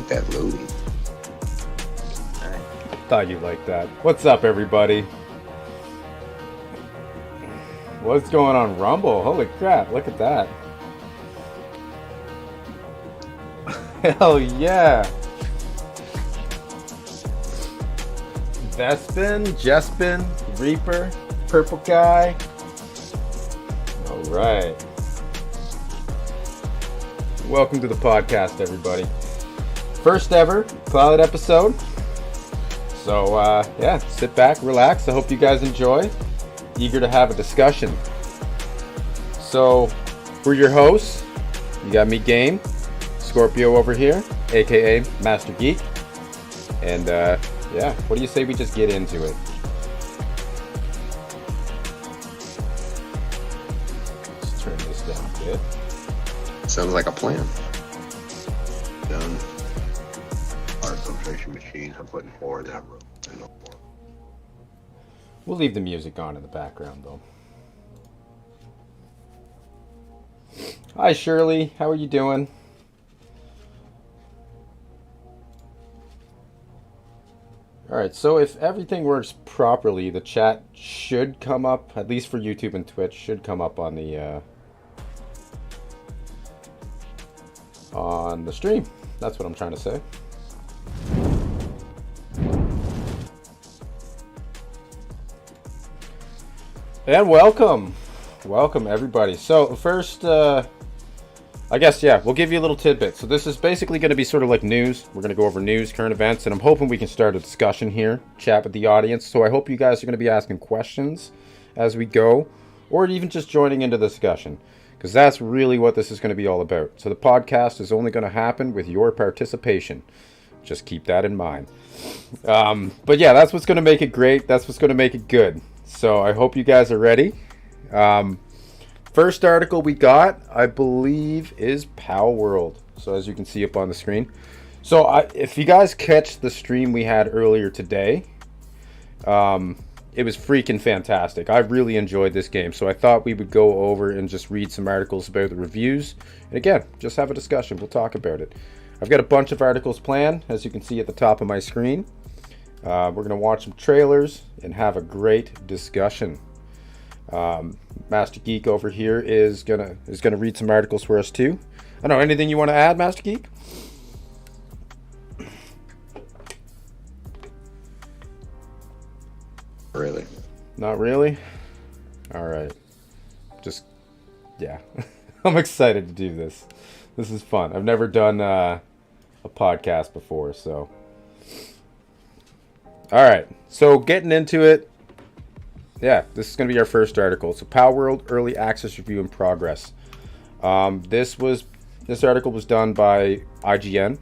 like that Louis. Thought you liked that. What's up, everybody? What's going on Rumble? Holy crap, look at that. Hell yeah. Vespin, Jespin, Reaper, Purple Guy. Alright. Welcome to the podcast, everybody. First ever pilot episode. So, yeah, sit back, relax. I hope you guys enjoy. Eager to have a discussion. So, we're your hosts. You got me, Gaim'r, Scorpio over here, aka Master Geek. And, yeah, what do you say we just get into it? Let's turn this down a bit. Sounds like a plan. Done. Our filtration machines are putting four in that room. We'll leave the music on in the background, though. Hi, Shirley. How are you doing? Alright, so if everything works properly, the chat should come up, at least for YouTube and Twitch, should come up on the stream. That's what I'm trying to say. And welcome everybody. So first, I guess, yeah, we'll give you a little tidbit. So this is basically going to be sort of like news. We're going to go over news, current events, and I'm hoping we can start a discussion here, chat with the audience. So I hope you guys are going to be asking questions as we go, or even just joining into the discussion, because that's really what this is going to be all about. So the podcast is only going to happen with your participation. Just keep that in mind. But yeah, that's what's going to make it great. That's what's going to make it good. So I hope you guys are ready. First article we got, I believe, is Power World. So as you can see up on the screen. So if you guys catch the stream we had earlier today, it was freaking fantastic. I really enjoyed this game. So I thought we would go over and just read some articles about the reviews. And again, just have a discussion. We'll talk about it. I've got a bunch of articles planned, as you can see at the top of my screen. We're going to watch some trailers and have a great discussion. Master Geek over here is gonna read some articles for us too. I don't know, anything you want to add, Master Geek? Really? Not really? Alright. Just, yeah. I'm excited to do this. This is fun. I've never done a podcast before, so. Alright, so getting into it. Yeah, this is going to be our first article. So Power World Early Access Review in Progress. This article was done by IGN.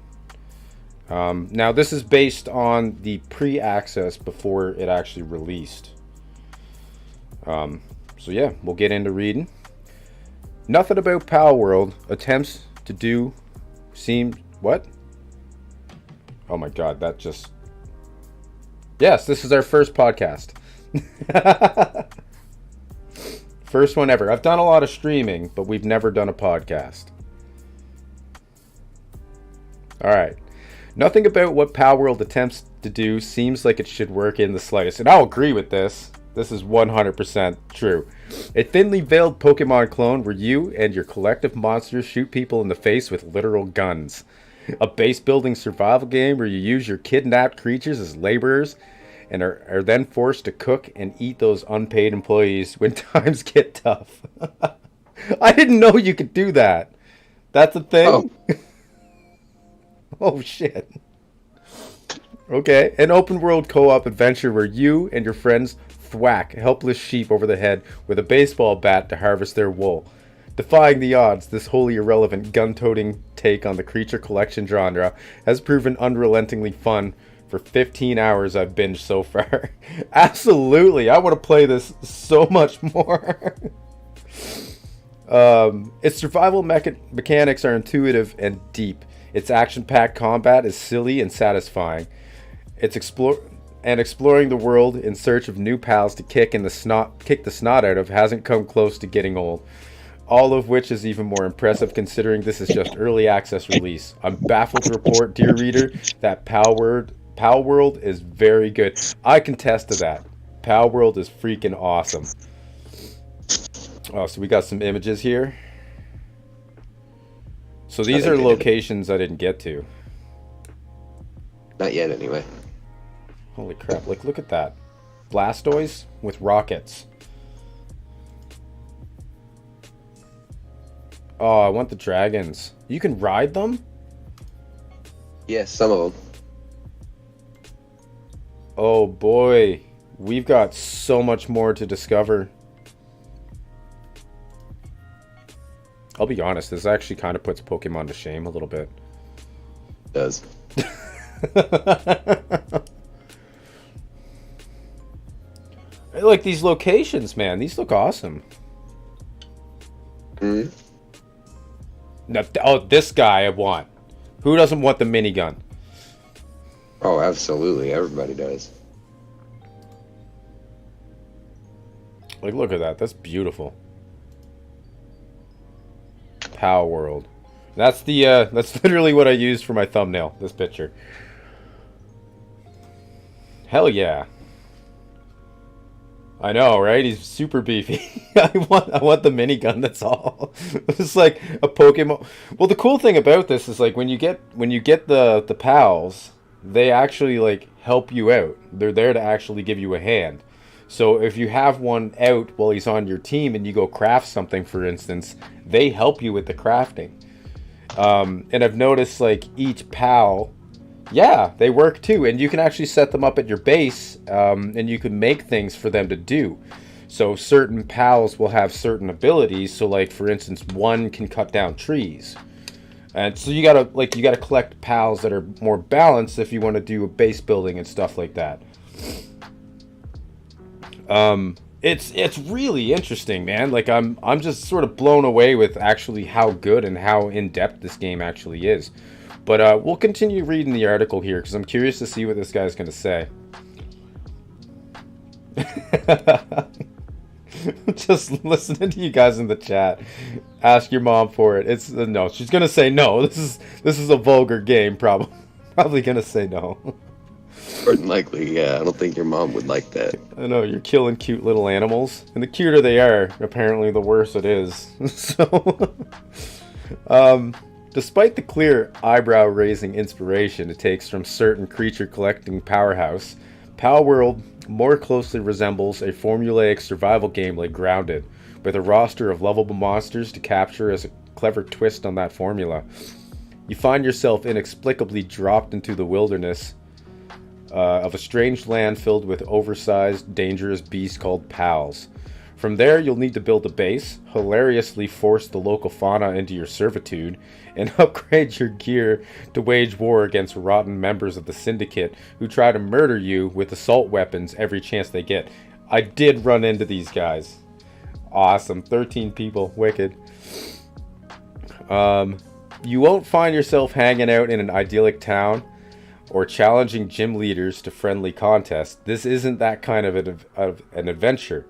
Now this is based on the pre-access before it actually released. So yeah, we'll get into reading. Nothing about Power World attempts to do seem what? Oh my god, that just. Yes, this is our first podcast. First one ever. I've done a lot of streaming, but we've never done a podcast. Alright. Nothing about what Power World attempts to do seems like it should work in the slightest. And I'll agree with this. This is 100% true. A thinly veiled Pokemon clone where you and your collective monsters shoot people in the face with literal guns. A base building survival game where you use your kidnapped creatures as laborers and are then forced to cook and eat those unpaid employees when times get tough. I didn't know you could do that. That's a thing? Oh, oh shit. Okay, an open world co-op adventure where you and your friends thwack helpless sheep over the head with a baseball bat to harvest their wool. Defying the odds, this wholly irrelevant gun-toting take on the creature collection genre has proven unrelentingly fun for 15 hours I've binged so far. Absolutely, I want to play this so much more. Its survival mechanics are intuitive and deep. Its action-packed combat is silly and satisfying. It's exploring the world in search of new pals to kick the snot out of hasn't come close to getting old. all of which is even more impressive considering this is just early access release. I'm baffled to report, dear reader, that Pal World is very good. I can attest to that. Pal World is freaking awesome. Oh, so we got some images here. So these are locations I didn't get to. Not yet, anyway. Holy crap, like look at that. Blastoise with rockets. Oh, I want the dragons. You can ride them? Yes, some of them. Oh boy, we've got so much more to discover. I'll be honest, this actually kind of puts Pokemon to shame a little bit. It does. I like these locations, man. These look awesome. Hmm. Now, oh, this guy I want. Who doesn't want the minigun? Oh, absolutely. Everybody does. Like, look at that. That's beautiful. Power World. That's the that's literally what I used for my thumbnail. This picture. Hell yeah. I know, right? He's super beefy. I want the minigun, that's all. It's like a Pokemon. Well, the cool thing about this is like when you get the pals, they actually like help you out. They're there to actually give you a hand. So if you have one out while he's on your team and you go craft something, for instance, they help you with the crafting. And I've noticed like each pal, yeah, they work too, and you can actually set them up at your base, and you can make things for them to do. So certain pals will have certain abilities. So like for instance, one can cut down trees, and so you gotta collect pals that are more balanced if you want to do a base building and stuff like that. It's really interesting, man. Like I'm just sort of blown away with actually how good and how in depth this game actually is. But we'll continue reading the article here because I'm curious to see what this guy's going to say. Just listening to you guys in the chat. Ask your mom for it. It's no. She's going to say no. This is a vulgar game. Probably going to say no. More than likely, yeah. I don't think your mom would like that. I know you're killing cute little animals, and the cuter they are, apparently, the worse it is. So, despite the clear eyebrow-raising inspiration it takes from certain creature-collecting powerhouse, Pal World more closely resembles a formulaic survival game like Grounded, with a roster of lovable monsters to capture as a clever twist on that formula. You find yourself inexplicably dropped into the wilderness of a strange land filled with oversized, dangerous beasts called pals. From there, you'll need to build a base, hilariously force the local fauna into your servitude, and upgrade your gear to wage war against rotten members of the syndicate who try to murder you with assault weapons every chance they get. I did run into these guys. Awesome. 13 people. Wicked. You won't find yourself hanging out in an idyllic town or challenging gym leaders to friendly contests. This isn't that kind of an adventure,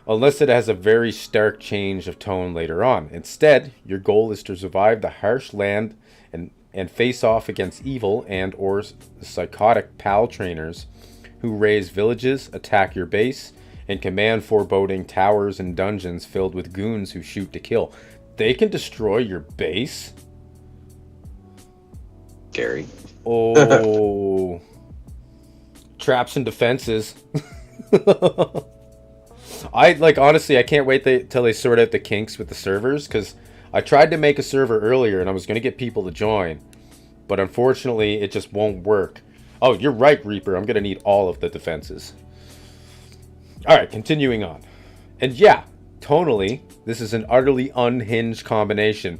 unless it has a very stark change of tone later on. Instead, your goal is to survive the harsh land and face off against evil and or psychotic pal trainers who raise villages, attack your base, and command foreboding towers and dungeons filled with goons who shoot to kill. They can destroy your base? Scary. Oh. Traps and defenses. Honestly, I can't wait till they sort out the kinks with the servers, because I tried to make a server earlier and I was going to get people to join, but unfortunately it just won't work. Oh, you're right, Reaper. I'm going to need all of the defenses. Alright, continuing on. And yeah, tonally, this is an utterly unhinged combination.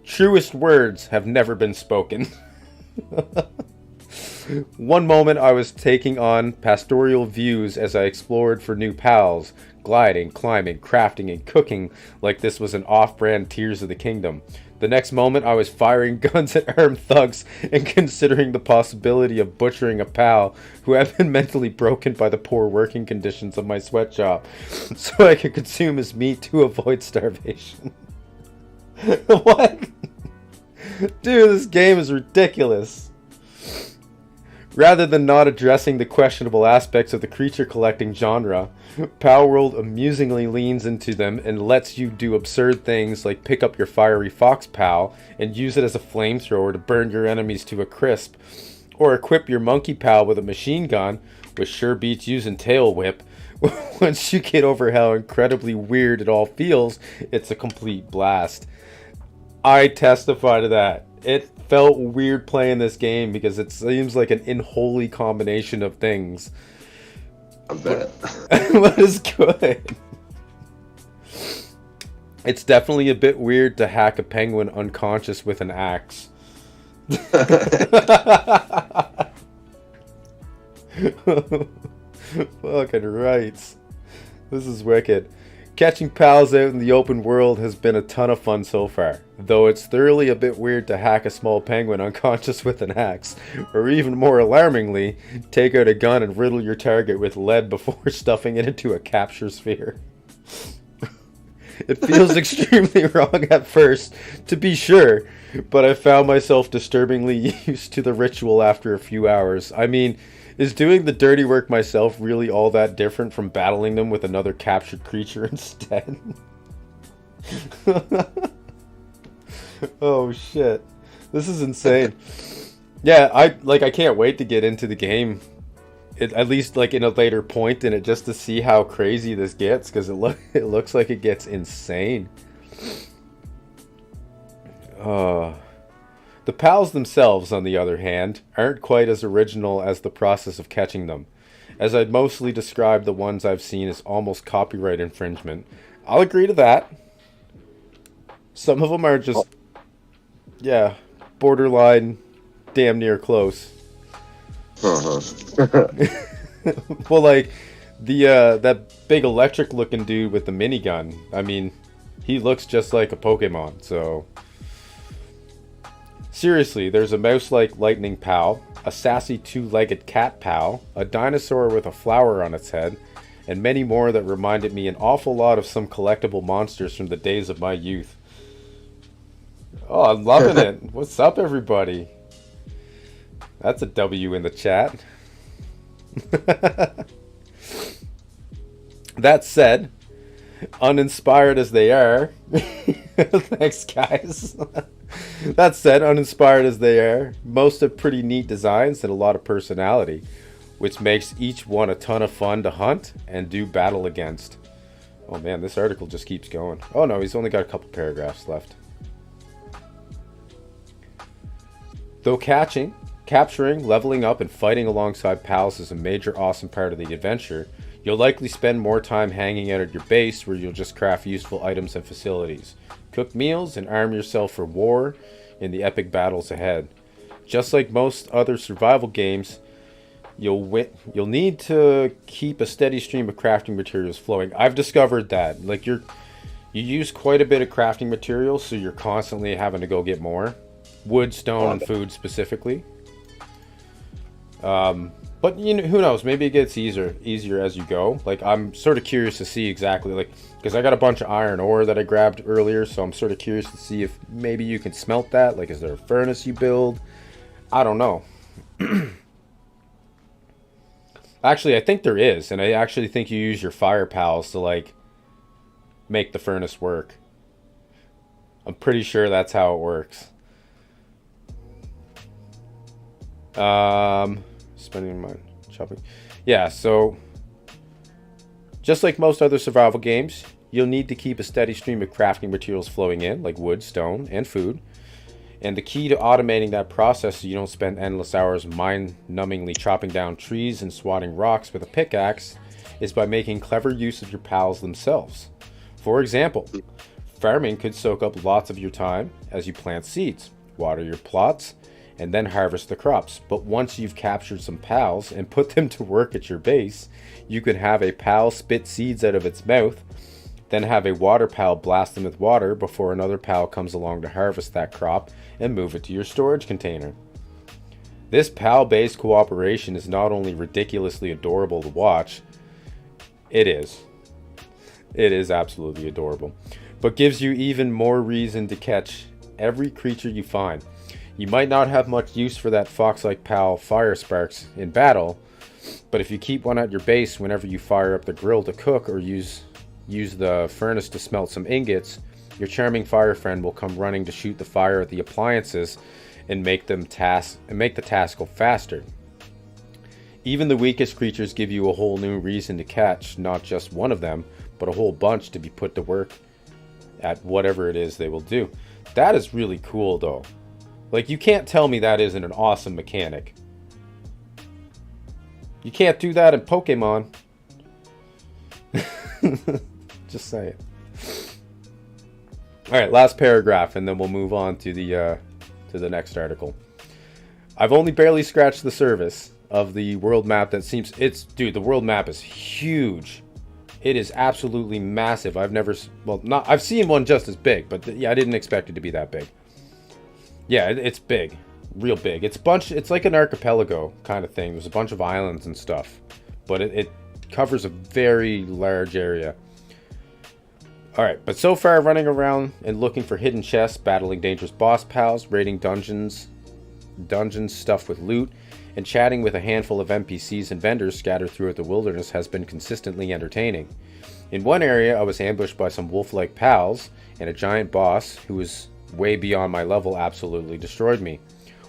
Truest words have never been spoken. One moment I was taking on pastoral views as I explored for new pals, gliding, climbing, crafting, and cooking like this was an off-brand Tears of the Kingdom. The next moment I was firing guns at armed thugs and considering the possibility of butchering a pal who had been mentally broken by the poor working conditions of my sweatshop so I could consume his meat to avoid starvation. What? Dude, this game is ridiculous. Rather than not addressing the questionable aspects of the creature collecting genre, Palworld amusingly leans into them and lets you do absurd things like pick up your fiery fox pal and use it as a flamethrower to burn your enemies to a crisp, or equip your monkey pal with a machine gun, which sure beats using tail whip. Once you get over how incredibly weird it all feels, it's a complete blast. I testify to that. It felt weird playing this game because it seems like an unholy combination of things. I bet. But it's good. It's definitely a bit weird to hack a penguin unconscious with an axe. Fucking rights. This is wicked. Catching pals out in the open world has been a ton of fun so far, though it's thoroughly a bit weird to hack a small penguin unconscious with an axe, or even more alarmingly, take out a gun and riddle your target with lead before stuffing it into a capture sphere. It feels extremely wrong at first, to be sure, but I found myself disturbingly used to the ritual after a few hours. I mean, is doing the dirty work myself really all that different from battling them with another captured creature instead? Oh shit. This is insane. Yeah, I can't wait to get into the game. At least like in a later point in it, just to see how crazy this gets, because it looks like it gets insane. The pals themselves, on the other hand, aren't quite as original as the process of catching them, as I'd mostly describe the ones I've seen as almost copyright infringement. I'll agree to that. Some of them are just, yeah, borderline, damn near close. Well, like that big electric looking dude with the minigun, I mean, he looks just like a Pokemon. So seriously, there's a mouse-like lightning pal, a sassy two-legged cat pal, a dinosaur with a flower on its head, and many more that reminded me an awful lot of some collectible monsters from the days of my youth. Oh, I'm loving it. What's up, everybody? That's a W in the chat. That said, uninspired as they are, thanks guys. That said, uninspired as they are, most have pretty neat designs and a lot of personality, which makes each one a ton of fun to hunt and do battle against. Oh man, this article just keeps going. Oh no, he's only got a couple paragraphs left. Though capturing, leveling up, and fighting alongside pals is a major awesome part of the adventure, you'll likely spend more time hanging out at your base where you'll just craft useful items and facilities, cook meals, and arm yourself for war in the epic battles ahead. Just like most other survival games, you'll need to keep a steady stream of crafting materials flowing. I've discovered that. Like you use quite a bit of crafting materials, so you're constantly having to go get more. Wood, stone, and food specifically. But you know, who knows? Maybe it gets easier as you go. Like, I'm sort of curious to see exactly, like, because I got a bunch of iron ore that I grabbed earlier, so I'm sort of curious to see if maybe you can smelt that. Like, is there a furnace you build? I don't know. Actually, I think there is, and I actually think you use your fire pals to, like, make the furnace work. I'm pretty sure that's how it works. Spending my shopping. Yeah, so just like most other survival games, you'll need to keep a steady stream of crafting materials flowing in, like wood, stone, and food. And the key to automating that process so you don't spend endless hours mind-numbingly chopping down trees and swatting rocks with a pickaxe is by making clever use of your pals themselves. For example, farming could soak up lots of your time as you plant seeds, water your plots, and then harvest the crops. But once you've captured some pals and put them to work at your base, you can have a pal spit seeds out of its mouth, then have a water pal blast them with water before another pal comes along to harvest that crop and move it to your storage container. This pal-based cooperation is not only ridiculously adorable to watch, it is absolutely adorable. but gives you even more reason to catch every creature you find. You might not have much use for that fox-like pal Fire Sparks in battle, but if you keep one at your base whenever you fire up the grill to cook or use the furnace to smelt some ingots, your charming fire friend will come running to shoot the fire at the appliances and make the task go faster. Even the weakest creatures give you a whole new reason to catch not just one of them, but a whole bunch to be put to work at whatever it is they will do. That is really cool, though. Like, you can't tell me that isn't an awesome mechanic. You can't do that in Pokemon. Just say it. Alright, last paragraph, and then we'll move on to the next article. I've only barely scratched the surface of the world map that seems... Dude, the world map is huge. It is absolutely massive. I've seen one just as big, but yeah, I didn't expect it to be that big. Yeah, it's big. Real big. It's like an archipelago kind of thing. There's a bunch of islands and stuff. But it covers a very large area. Alright, but so far running around and looking for hidden chests, battling dangerous boss pals, raiding dungeons stuffed with loot, and chatting with a handful of NPCs and vendors scattered throughout the wilderness has been consistently entertaining. In one area, I was ambushed by some wolf-like pals, and a giant boss who was way beyond my level absolutely destroyed me.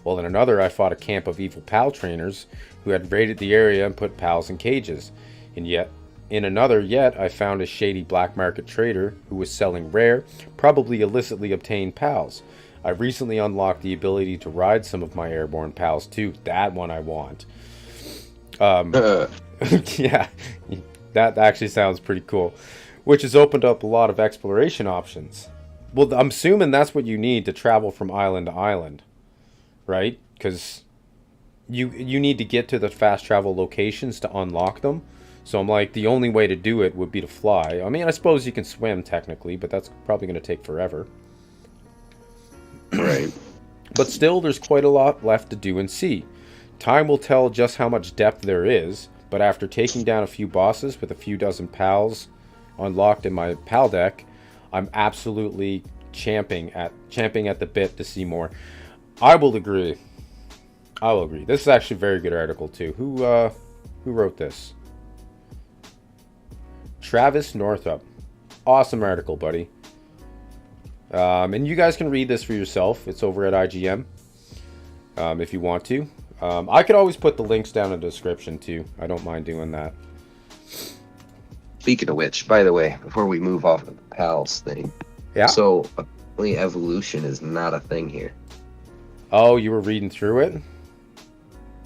While in another, I fought a camp of evil pal trainers who had raided the area and put pals in cages. In another, I found a shady black market trader who was selling rare, probably illicitly obtained pals. I recently unlocked the ability to ride some of my airborne pals too. That one I want. Yeah, that actually sounds pretty cool. Which has opened up a lot of exploration options. Well, I'm assuming that's what you need to travel from island to island, right? Because you need to get to the fast travel locations to unlock them. So I'm like, the only way to do it would be to fly. I mean, I suppose you can swim technically, but that's probably going to take forever. Right. But still, there's quite a lot left to do and see. Time will tell just how much depth there is, but after taking down a few bosses with a few dozen pals unlocked in my pal deck, I'm absolutely champing at the bit to see more. I will agree. This is actually a very good article too. Who wrote this? Travis Northup. Awesome article, buddy. And you guys can read this for yourself. It's over at IGM if you want to. I could always put the links down in the description too. I don't mind doing that. Speaking of which, by the way, before we move off of the pals thing, yeah. So apparently evolution is not a thing here. Oh, you were reading through it?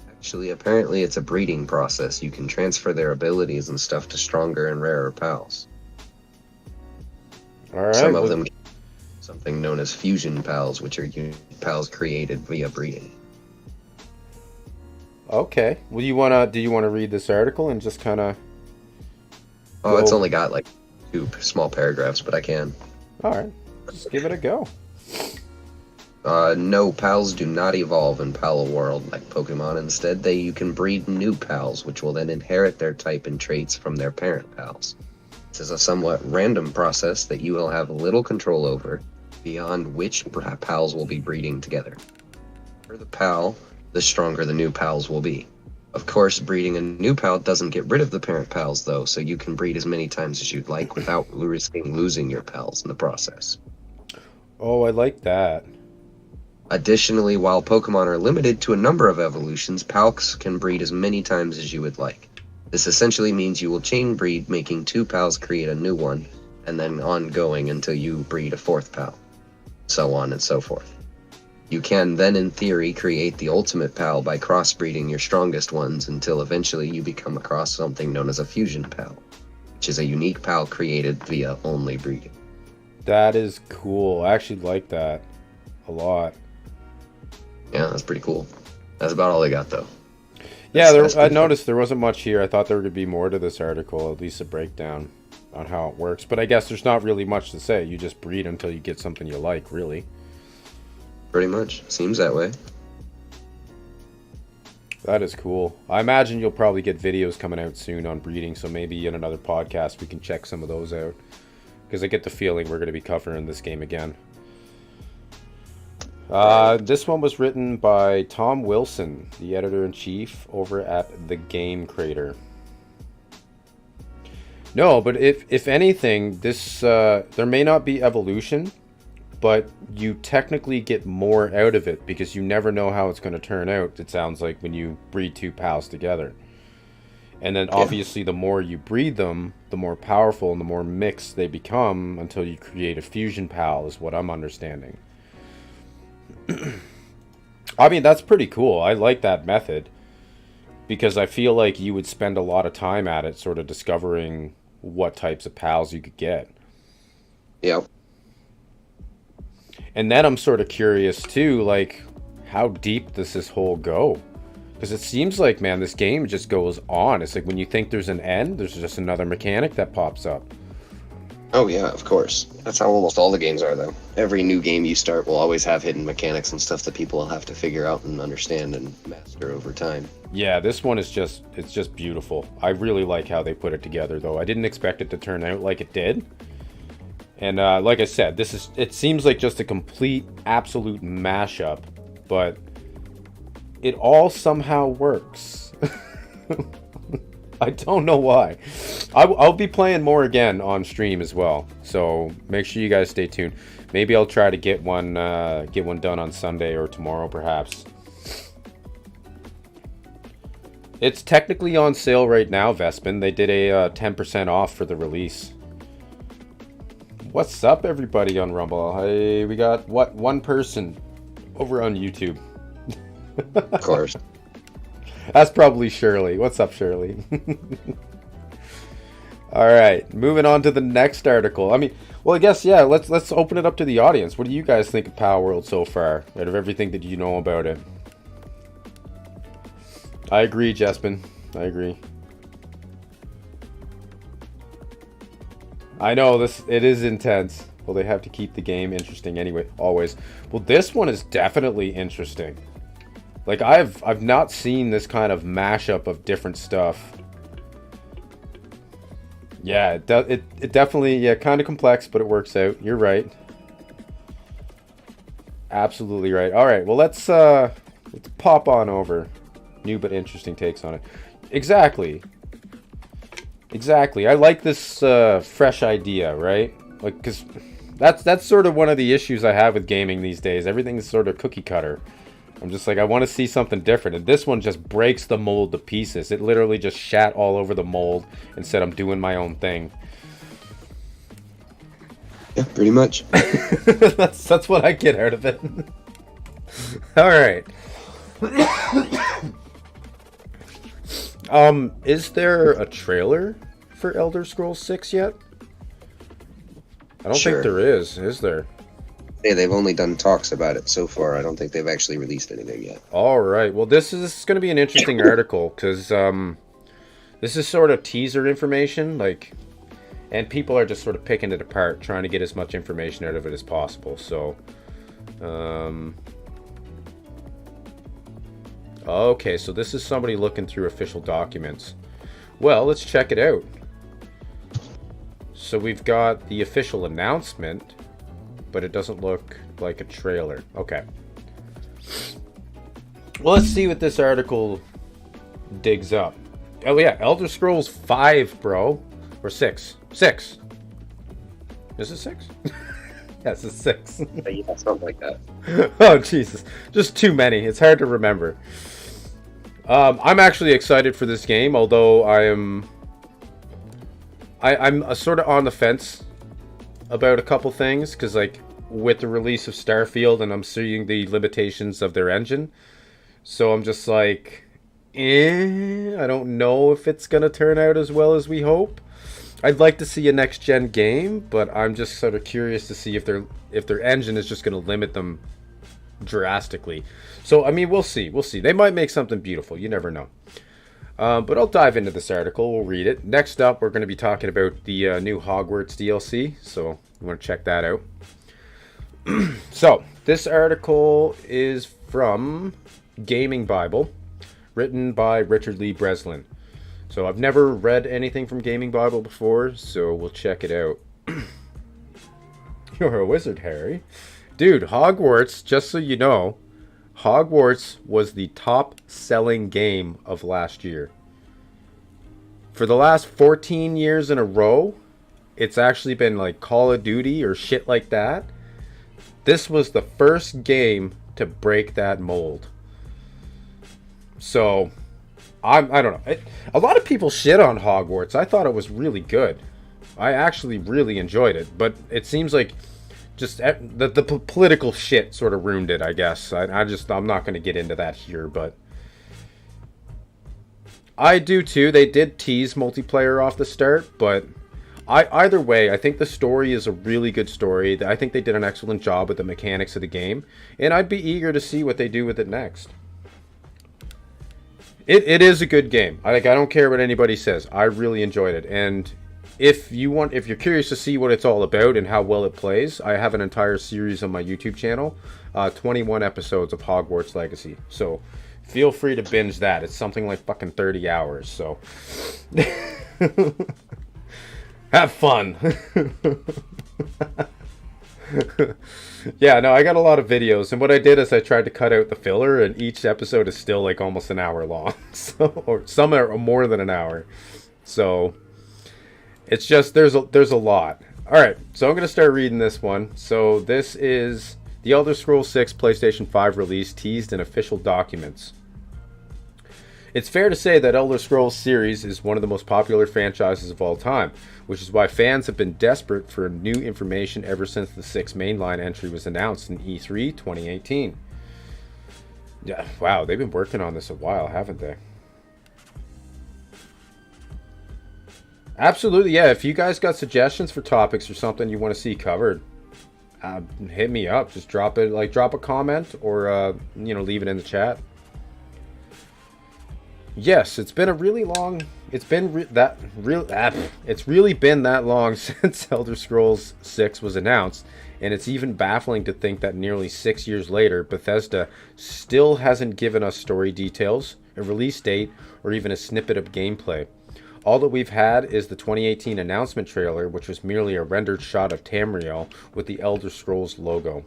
Actually, apparently it's a breeding process. You can transfer their abilities and stuff to stronger and rarer pals. All right. Some of them something known as fusion pals, which are unique pals created via breeding. Okay. Well, do you want to read this article and just kind of... Oh, it's only got like 2 small paragraphs, but I can. All right. Just give it a go. No, pals do not evolve in Pal World like Pokemon. Instead, you can breed new pals, which will then inherit their type and traits from their parent pals. This is a somewhat random process that you will have little control over, beyond which pals will be breeding together. For the pal, the stronger the new pals will be. Of course, breeding a new pal doesn't get rid of the parent pals, though, so you can breed as many times as you'd like without risking losing your pals in the process. Oh, I like that. Additionally, while Pokemon are limited to a number of evolutions, pals can breed as many times as you would like. This essentially means you will chain breed, making 2 pals create a new one, and then ongoing until you breed a 4th pal. So on and so forth. You can then, in theory, create the ultimate pal by crossbreeding your strongest ones until eventually you become across something known as a fusion pal, which is a unique pal created via only breeding. That is cool. I actually like that a lot. Yeah, that's pretty cool. That's about all I got, though. Yeah, I noticed there wasn't much here. I thought there would be more to this article, at least a breakdown on how it works. But I guess there's not really much to say. You just breed until you get something you like, really. Pretty much. Seems that way. That is cool. I imagine you'll probably get videos coming out soon on breeding, so maybe in another podcast we can check some of those out. because I get the feeling we're going to be covering this game again. This one was written by Tom Wilson, the editor-in-chief over at the Gaim'r. No, but if anything, this there may not be evolution, but you technically get more out of it because you never know how it's going to turn out. It sounds like when you breed two pals together. And then obviously the more you breed them, the more powerful and the more mixed they become until you create a fusion pal, is what I'm understanding. I mean, that's pretty cool. I like that method because I feel like you would spend a lot of time at it sort of discovering what types of pals you could get. Yep. And then I'm sort of curious too, like, how deep does this whole go? Because it seems like, man, this game just goes on. It's like when you think there's an end, there's just another mechanic that pops up. Oh, yeah, of course. That's how almost all the games are, though. Every new game you start will always have hidden mechanics and stuff that people will have to figure out and understand and master over time. Yeah, this one is it's just beautiful. I really like how they put it together, though. I didn't expect it to turn out like it did. And like I said, it seems like just a complete, absolute mashup, but it all somehow works. I don't know why. I'll be playing more again on stream as well, so make sure you guys stay tuned. Maybe I'll try to get one done on Sunday or tomorrow, perhaps. It's technically on sale right now, Vespin. They did a 10% off for the release. What's up, everybody on Rumble? Hey, we got one person over on YouTube. Of course. That's probably Shirley. What's up, Shirley? All right, moving on to the next article. I mean, well, I guess, yeah, let's open it up to the audience. What do you guys think of Power World so far, out of everything that you know about it? I agree, Jespin. I agree. I know, it is intense. Well, they have to keep the game interesting anyway, always. Well, this one is definitely interesting. Like, I've not seen this kind of mashup of different stuff. Yeah, it definitely, yeah, kind of complex, but it works out. You're right. Absolutely right. All right, well, let's pop on over. New but interesting takes on it. Exactly. I like this fresh idea, right? Like, because that's sort of one of the issues I have with gaming these days. Everything's sort of cookie cutter. I'm just like, I want to see something different. And this one just breaks the mold to pieces. It literally just shat all over the mold and said, I'm doing my own thing. Yeah, pretty much. that's what I get out of it. All right. Is there a trailer for Elder Scrolls 6 yet? I don't think there is there? Yeah, they've only done talks about it so far. I don't think they've actually released anything yet. All right. Well, this is going to be an interesting article because this is sort of teaser information, like, and people are just sort of picking it apart, trying to get as much information out of it as possible. So, okay, so this is somebody looking through official documents. Well, let's check it out. So we've got the official announcement, but it doesn't look like a trailer. Okay. Well, let's see what this article digs up. Oh yeah, Elder Scrolls 5, bro. Or 6. 6. Is it 6? Yes, it's 6. Yeah, something like that. Oh, Jesus. Just too many. It's hard to remember. I'm actually excited for this game, although I'm sort of on the fence about a couple things, because like with the release of Starfield and I'm seeing the limitations of their engine, so I'm just like, I don't know if it's gonna turn out as well as we hope. I'd like to see a next gen game, but I'm just sort of curious to see if their engine is just gonna limit them drastically. So I mean, we'll see. They might make something beautiful. You never know. But I'll dive into this article. We'll read it. Next up, we're going to be talking about the new Hogwarts DLC. So you want to check that out. So this article is from Gaming Bible, written by Richard Lee Breslin. So I've never read anything from Gaming Bible before, so we'll check it out. You're a wizard, Harry. Dude, Hogwarts, just so you know, Hogwarts was the top selling game of last year. For the last 14 years in a row, it's actually been like Call of Duty or shit like that. This was the first game to break that mold. So, I don't know. A lot of people shit on Hogwarts. I thought it was really good. I actually really enjoyed it. But it seems like just the political shit sort of ruined it, I guess. I'm not going to get into that here, but I do too. They did tease multiplayer off the start, but either way, I think the story is a really good story. I think they did an excellent job with the mechanics of the game, and I'd be eager to see what they do with it next. It is a good game. I don't care what anybody says. I really enjoyed it, and if you're curious to see what it's all about and how well it plays, I have an entire series on my YouTube channel, 21 episodes of Hogwarts Legacy. So feel free to binge that. It's something like fucking 30 hours. So have fun. Yeah, no, I got a lot of videos, and what I did is I tried to cut out the filler, and each episode is still like almost an hour long, so, or some are more than an hour. So it's just there's a lot. All right, so I'm gonna start reading this one. So this is the Elder Scrolls 6 PlayStation 5 release teased in official documents. It's fair to say that Elder Scrolls series is one of the most popular franchises of all time, which is why fans have been desperate for new information ever since the 6 mainline entry was announced in E3 2018. Yeah, wow, they've been working on this a while, haven't they? Absolutely, yeah. If you guys got suggestions for topics or something you want to see covered, hit me up. Just drop a comment or leave it in the chat. Yes, it's been a really long. It's been It's really been that long since Elder Scrolls 6 was announced, and it's even baffling to think that nearly 6 years later, Bethesda still hasn't given us story details, a release date, or even a snippet of gameplay. All that we've had is the 2018 announcement trailer, which was merely a rendered shot of Tamriel with the Elder Scrolls logo.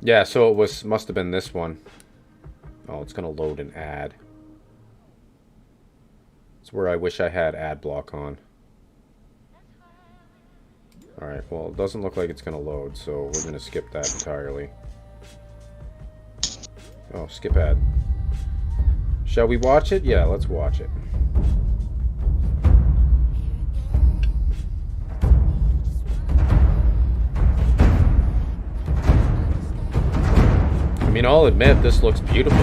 Yeah, so it must have been this one. Oh, it's going to load an ad. It's where I wish I had ad block on. Alright, well, it doesn't look like it's going to load, so we're going to skip that entirely. Oh, skip ad. Shall we watch it? Yeah, let's watch it. I mean, I'll admit this looks beautiful,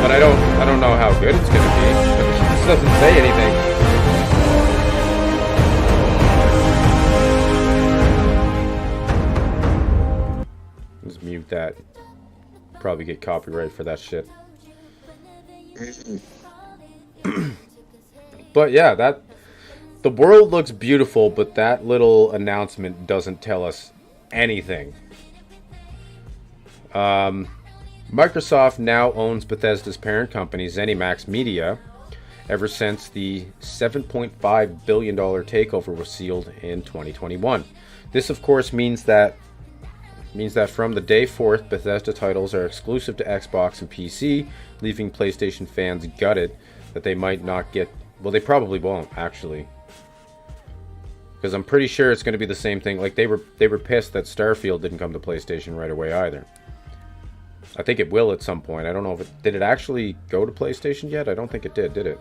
but I don't know how good it's gonna be. This doesn't say anything. Let's mute that. Probably get copyright for that shit. But yeah, the world looks beautiful, but that little announcement doesn't tell us anything. Microsoft now owns Bethesda's parent company, ZeniMax Media, ever since the $7.5 billion takeover was sealed in 2021. This, of course, means that from the day forth, Bethesda titles are exclusive to Xbox and PC, leaving PlayStation fans gutted that they might not get... Well, they probably won't, actually. Because I'm pretty sure it's going to be the same thing. Like, they were pissed that Starfield didn't come to PlayStation right away either. I think it will at some point. I don't know if it... Did it actually go to PlayStation yet? I don't think it did it?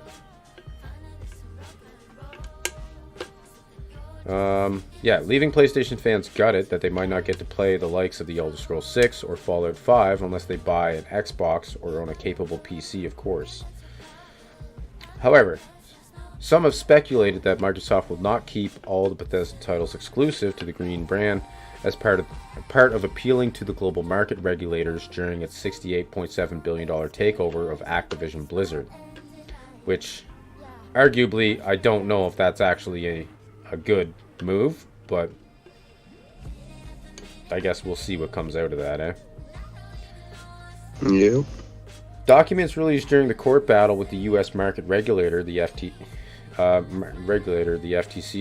Yeah, leaving PlayStation fans gutted that they might not get to play the likes of the Elder Scrolls 6 or Fallout 5 unless they buy an Xbox or own a capable PC, of course. However, some have speculated that Microsoft will not keep all the Bethesda titles exclusive to the Green brand as part of appealing to the global market regulators during its $68.7 billion takeover of Activision Blizzard. Which, arguably, I don't know if that's actually a good move, but I guess we'll see what comes out of that, eh? Yeah. Documents released during the court battle with the U.S. market regulator, the FTC,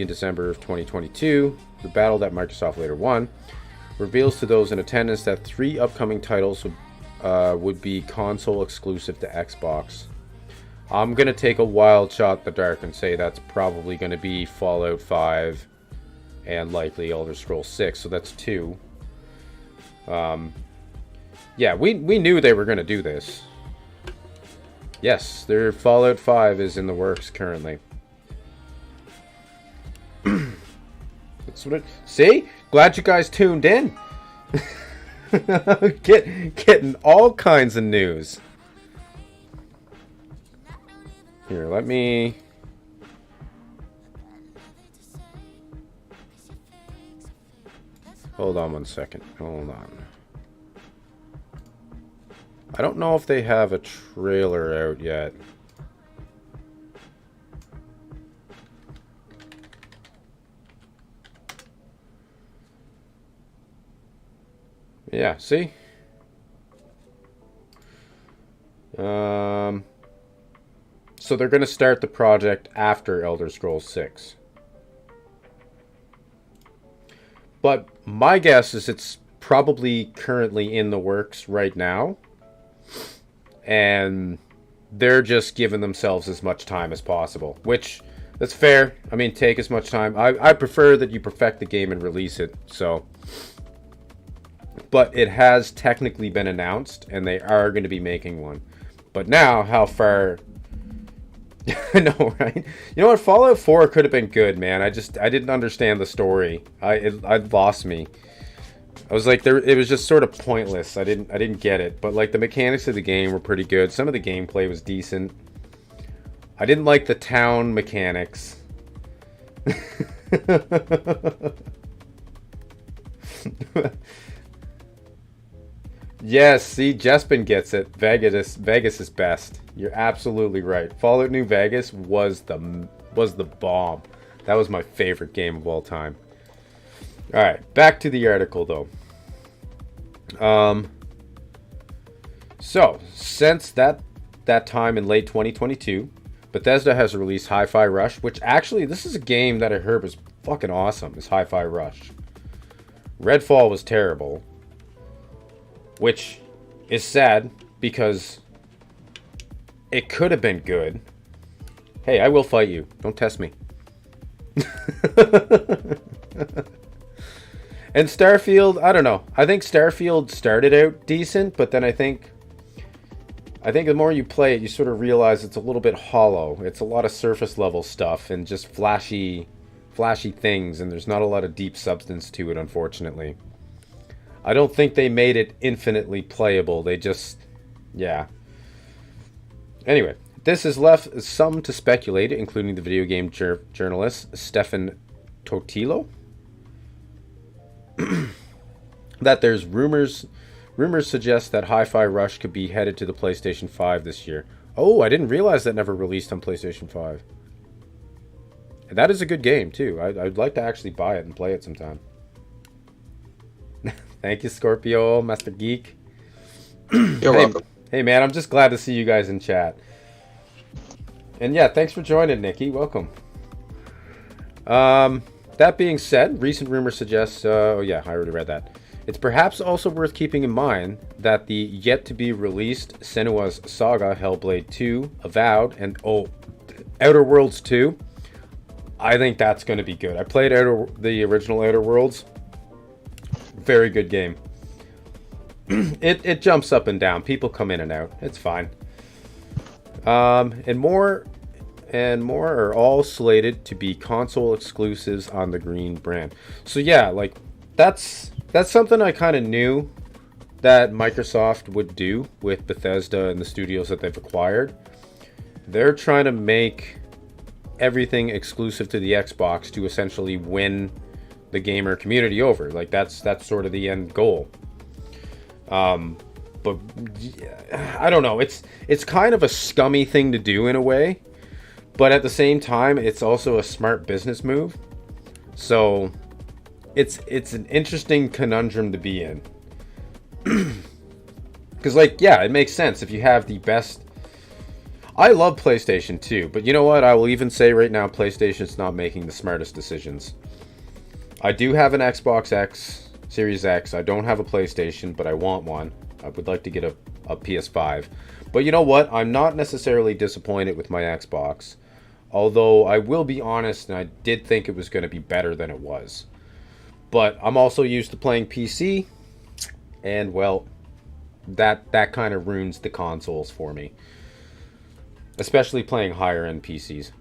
in December of 2022, the battle that Microsoft later won, reveals to those in attendance that 3 upcoming titles would be console exclusive to Xbox. I'm going to take a wild shot in the dark and say that's probably going to be Fallout 5 and likely Elder Scrolls 6, so that's 2. Yeah, we knew they were going to do this. Yes, their Fallout 5 is in the works currently. That's what it... See? Glad you guys tuned in. Getting all kinds of news. Here, let me... Hold on one second. Hold on. I don't know if they have a trailer out yet. Yeah, see? So they're going to start the project after Elder Scrolls 6. But my guess is it's probably currently in the works right now. And they're just giving themselves as much time as possible. Which, that's fair. I mean, take as much time. I prefer that you perfect the game and release it. So... But it has technically been announced, and they are going to be making one. But now, how far... I know, right? You know what? Fallout 4 could have been good, man. I didn't understand the story. It lost me. I was like, it was just sort of pointless. I didn't get it. But like the mechanics of the game were pretty good. Some of the gameplay was decent. I didn't like the town mechanics. Yes, see, Jespin gets it. Vegas is best. You're absolutely right. Fallout New Vegas was the bomb. That was my favorite game of all time. All right, back to the article though. So since that time in late 2022, Bethesda has released Hi-Fi Rush, which actually this is a game that I heard was fucking awesome. Is Hi-Fi Rush. Redfall was terrible. Which is sad because it could have been good. Hey, I will fight you. Don't test me. And Starfield, I don't know. I think Starfield started out decent, but then I think the more you play it, you sort of realize it's a little bit hollow. It's a lot of surface level stuff and just flashy things, and there's not a lot of deep substance to it, unfortunately. I don't think they made it infinitely playable. They just... yeah. Anyway, this has left some to speculate, including the video game journalist Stefan Totilo, that there's rumors suggest that Hi-Fi Rush could be headed to the PlayStation 5 this year. Oh, I didn't realize that never released on PlayStation 5. And that is a good game, too. I'd like to actually buy it and play it sometime. Thank you, Scorpio, Master Geek. You're welcome. Hey, man, I'm just glad to see you guys in chat. And yeah, thanks for joining, Nikki. Welcome. That being said, recent rumors suggest... oh, yeah, I already read that. It's perhaps also worth keeping in mind that the yet-to-be-released Senua's Saga, Hellblade 2, Avowed, and, Outer Worlds 2, I think that's going to be good. I played the original Outer Worlds. Very good game. It jumps up and down. People come in and out. It's fine. And more are all slated to be console exclusives on the Green brand. So yeah, like that's something I kind of knew that Microsoft would do with Bethesda and the studios that they've acquired. They're trying to make everything exclusive to the Xbox to essentially win the gamer community over. Like that's sort of the end goal. But I don't know. It's kind of a scummy thing to do in a way, but at the same time, it's also a smart business move. So it's an interesting conundrum to be in. Because, like, yeah, it makes sense if you have the best. I love PlayStation 2, but you know what? I will even say right now, PlayStation's not making the smartest decisions. I do have an Xbox X, Series X. I don't have a PlayStation, but I want one. I would like to get a PS5. But you know what? I'm not necessarily disappointed with my Xbox. Although, I will be honest, and I did think it was going to be better than it was. But I'm also used to playing PC, and, well, that kind of ruins the consoles for me. Especially playing higher end PCs.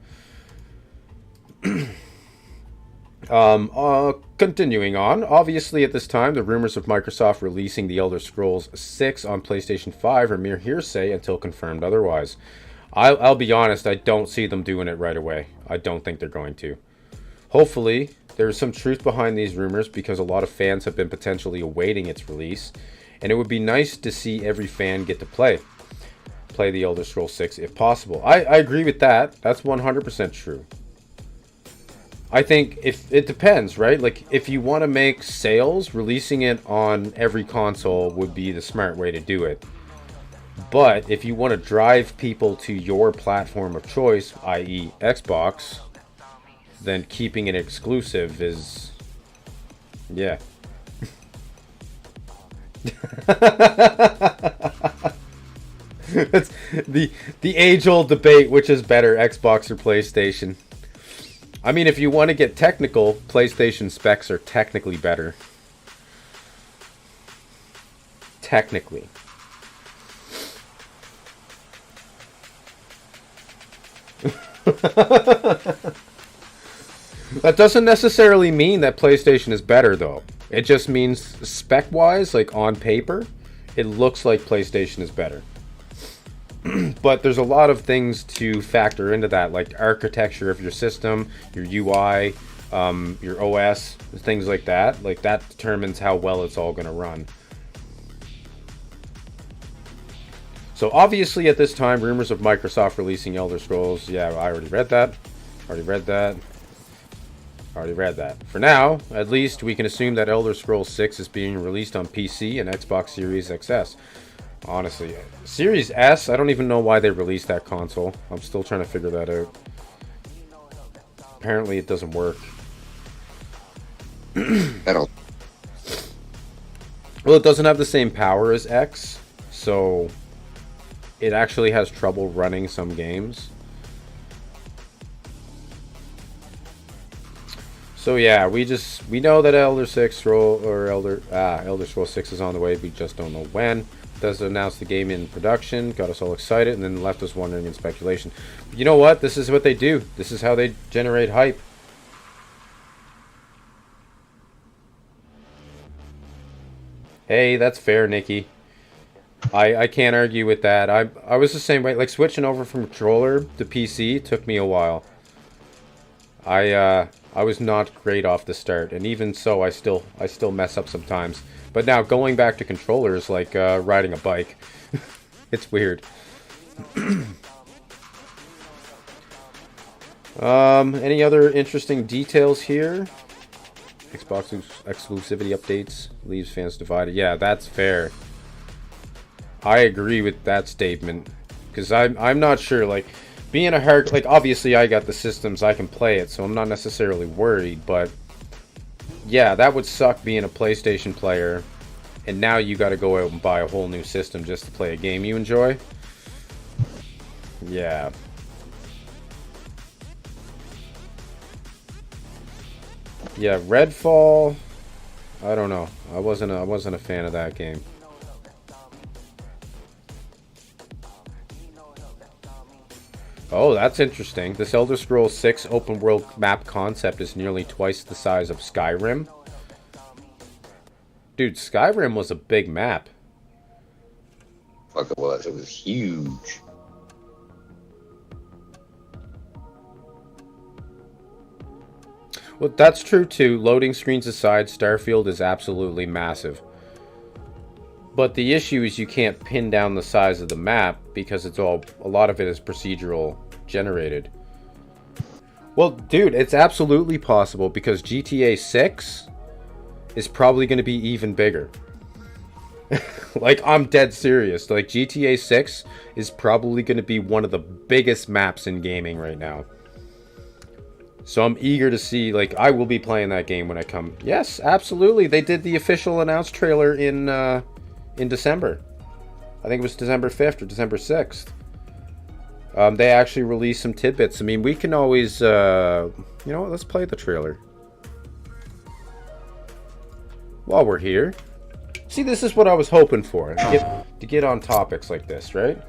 Continuing on, obviously at this time, the rumors of Microsoft releasing The Elder Scrolls 6 on PlayStation 5 are mere hearsay until confirmed otherwise. I'll be honest, I don't see them doing it right away. I don't think they're going to. Hopefully, there is some truth behind these rumors because a lot of fans have been potentially awaiting its release, and it would be nice to see every fan get to play The Elder Scrolls 6 if possible. I agree with that. That's 100% true. I think if it depends, right? Like, if you want to make sales, releasing it on every console would be the smart way to do it. But if you want to drive people to your platform of choice, i.e. Xbox, then keeping it exclusive is... yeah. It's the age-old debate, which is better, Xbox or PlayStation. I mean, if you want to get technical, PlayStation specs are technically better. Technically. That doesn't necessarily mean that PlayStation is better, though. It just means spec-wise, like on paper, it looks like PlayStation is better. But there's a lot of things to factor into that, like architecture of your system, your UI, your OS, things like that. Like, that determines how well it's all going to run. So obviously at this time, rumors of Microsoft releasing Elder Scrolls. Yeah, I already read that. Already read that. For now, at least, we can assume that Elder Scrolls 6 is being released on PC and Xbox Series XS. Honestly, Series S, I don't even know why they released that console. I'm still trying to figure that out. Apparently it doesn't work. Well, Well, it doesn't have the same power as X, so it actually has trouble running some games. So yeah, we know that Elder Scrolls 6 is on the way. We just don't know when. Bethesda announced the game in production, got us all excited, and then left us wondering in speculation. But you know what? This is what they do. This is how they generate hype. Hey, that's fair, Nikki. I can't argue with that. I was the same way. Like, switching over from controller to PC took me a while. I was not great off the start, and even so, I still mess up sometimes. But now going back to controller is like riding a bike. It's weird. Any other interesting details here? Xbox exclusivity updates leaves fans divided. Yeah, that's fair. I agree with that statement, because I'm not sure. Like, being a hard, like, obviously I got the systems, I can play it, so I'm not necessarily worried. But yeah, that would suck being a PlayStation player, and now you got to go out and buy a whole new system just to play a game you enjoy. Yeah. Yeah, Redfall, I don't know. I wasn't a fan of that game. Oh, that's interesting. This Elder Scrolls 6 open world map concept is nearly twice the size of Skyrim. Dude, Skyrim was a big map. Fuck, it was. It was huge. Well, that's true too. Loading screens aside, Starfield is absolutely massive. But the issue is you can't pin down the size of the map because a lot of it is procedural generated. Well, dude, it's absolutely possible because GTA 6 is probably going to be even bigger. Like, I'm dead serious. Like, GTA 6 is probably going to be one of the biggest maps in gaming right now. So I'm eager to see, like, I will be playing that game when I come. Yes, absolutely. They did the official announced trailer in December. I think it was December 5th or December 6th. They actually released some tidbits. I mean, we can always, you know what, let's play the trailer. While we're here. See, this is what I was hoping for. To get on topics like this, right?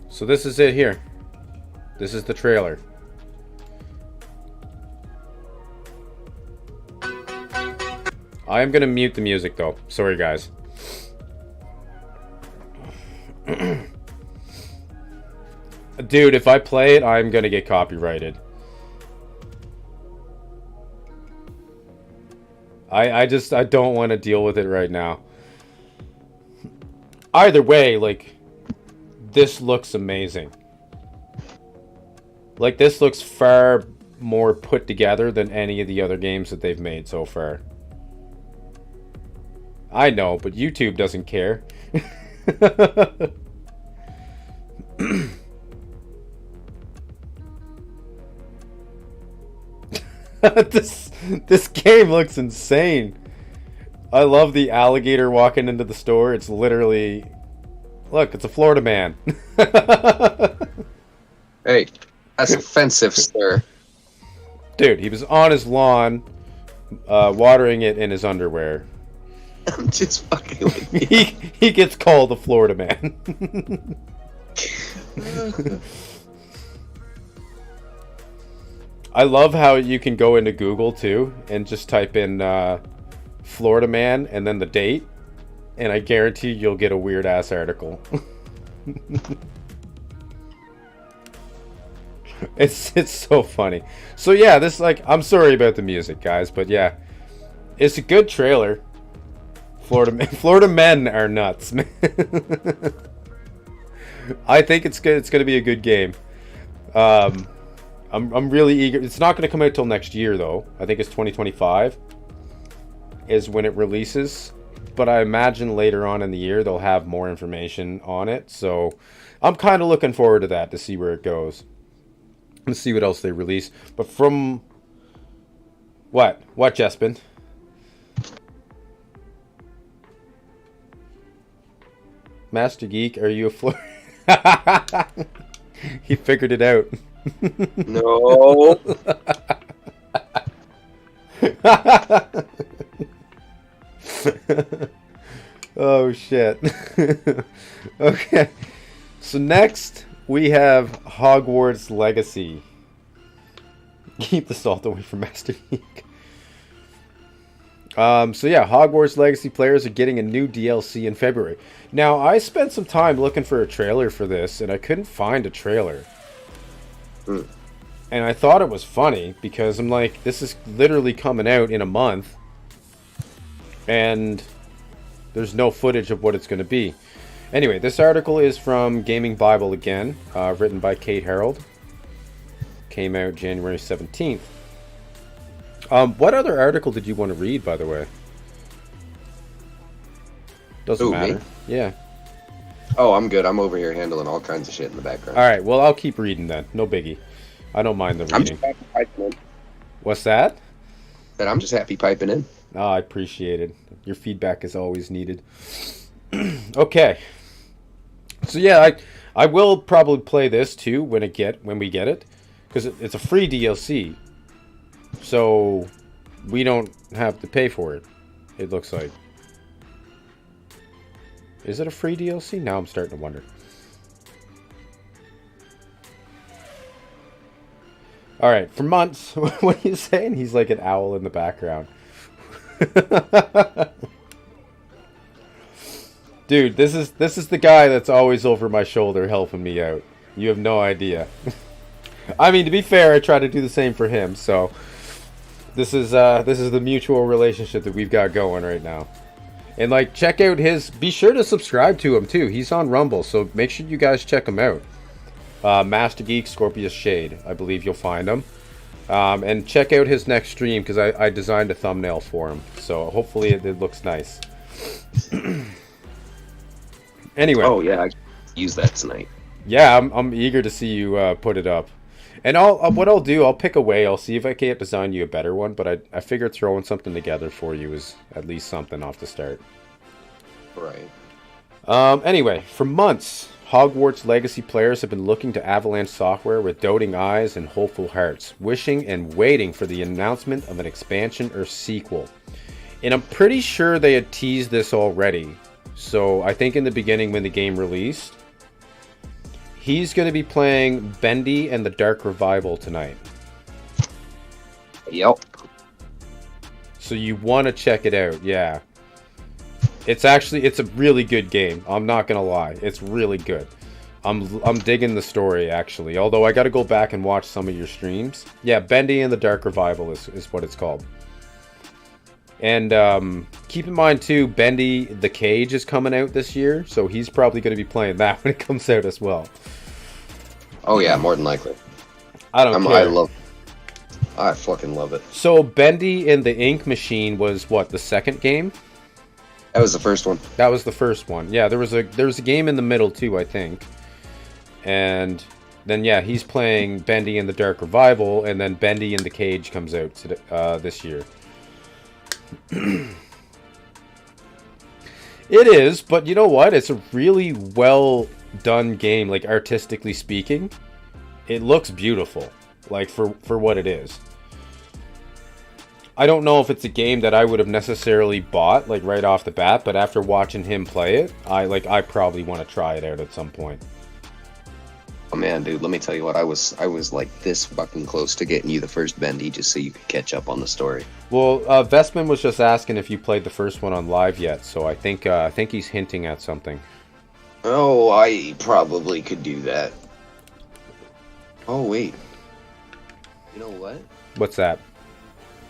So this is it here. This is the trailer. I am going to mute the music though. Sorry guys. Dude, if I play it, I'm going to get copyrighted. I don't want to deal with it right now. Either way, like, this looks amazing. Like, this looks far more put together than any of the other games that they've made so far. I know, but YouTube doesn't care. This game looks insane. I love the alligator walking into the store. It's literally... Look, it's a Florida man. Hey, that's offensive, sir. Dude, he was on his lawn, watering it in his underwear. I'm just fucking with you. He gets called a Florida man. I love how you can go into Google too and just type in Florida man and then the date, and I guarantee you'll get a weird ass article. It's so funny. So yeah, this, like, I'm sorry about the music, guys, but yeah, it's a good trailer. Florida men are nuts, man. I think it's good. It's going to be a good game. I'm really eager. It's not going to come out till next year, though. I think it's 2025 is when it releases. But I imagine later on in the year they'll have more information on it. So I'm kind of looking forward to that, to see where it goes. Let's see what else they release. But from... What, Jespin? Master Geek, are you a Florida... He figured it out. No. Oh shit. Okay. So next we have Hogwarts Legacy. Keep the salt away from Master Geek. So yeah, Hogwarts Legacy players are getting a new DLC in February. Now, I spent some time looking for a trailer for this, and I couldn't find a trailer. And I thought it was funny, because I'm like, this is literally coming out in a month, and there's no footage of what it's going to be. Anyway, this article is from Gaming Bible again, written by Kate Harold. Came out January 17th. What other article did you want to read, by the way? Doesn't matter. Me? Yeah. Oh, I'm good. I'm over here handling all kinds of shit in the background. Alright, well, I'll keep reading then. No biggie. I don't mind the reading. I'm just happy piping in. What's that? That I'm just happy piping in. Oh, I appreciate it. Your feedback is always needed. Okay. So yeah, I will probably play this too when we get it. Because it's a free DLC. So we don't have to pay for it, it looks like. Is it a free DLC? Now I'm starting to wonder. Alright, for months. What are you saying? He's like an owl in the background. Dude, this is the guy that's always over my shoulder helping me out. You have no idea. I mean, to be fair, I try to do the same for him, so this is the mutual relationship that we've got going right now. And like, check out his, be sure to subscribe to him too. He's on Rumble, so make sure you guys check him out. Master Geek Scorpius Shade. I believe you'll find him. And check out his next stream because I designed a thumbnail for him. So hopefully it looks nice. Anyway. Oh yeah, I use that tonight. Yeah, I'm eager to see you put it up. And what I'll do, I'll pick away. I'll see if I can't design you a better one. But I figured throwing something together for you is at least something off the start. Right. Anyway, for months, Hogwarts Legacy players have been looking to Avalanche Software with doting eyes and hopeful hearts, wishing and waiting for the announcement of an expansion or sequel. And I'm pretty sure they had teased this already. So I think in the beginning when the game released, he's going to be playing Bendy and the Dark Revival tonight. Yep. So you want to check it out, yeah. It's a really good game. I'm not going to lie. It's really good. I'm digging the story, actually. Although I got to go back and watch some of your streams. Yeah, Bendy and the Dark Revival is what it's called. And keep in mind, too, Bendy the Cage is coming out this year. So he's probably going to be playing that when it comes out as well. Oh, yeah, more than likely. I don't care. I fucking love it. So Bendy and the Ink Machine was, what, the second game? That was the first one. That was the first one. Yeah, there was a game in the middle, too, I think. And then, yeah, he's playing Bendy and the Dark Revival, and then Bendy in the Cage comes out this year. It is, but you know what? It's a really well done game, like artistically speaking. It looks beautiful, like for what it is. I don't know if it's a game that I would have necessarily bought like right off the bat, but after watching him play it, I probably want to try it out at some point. Oh man, dude, let me tell you what, I was like this fucking close to getting you the first Bendy just so you could catch up on the story. Well, Vestman was just asking if you played the first one on live yet, so I think he's hinting at something. Oh, I probably could do that. Oh wait. You know what? What's that?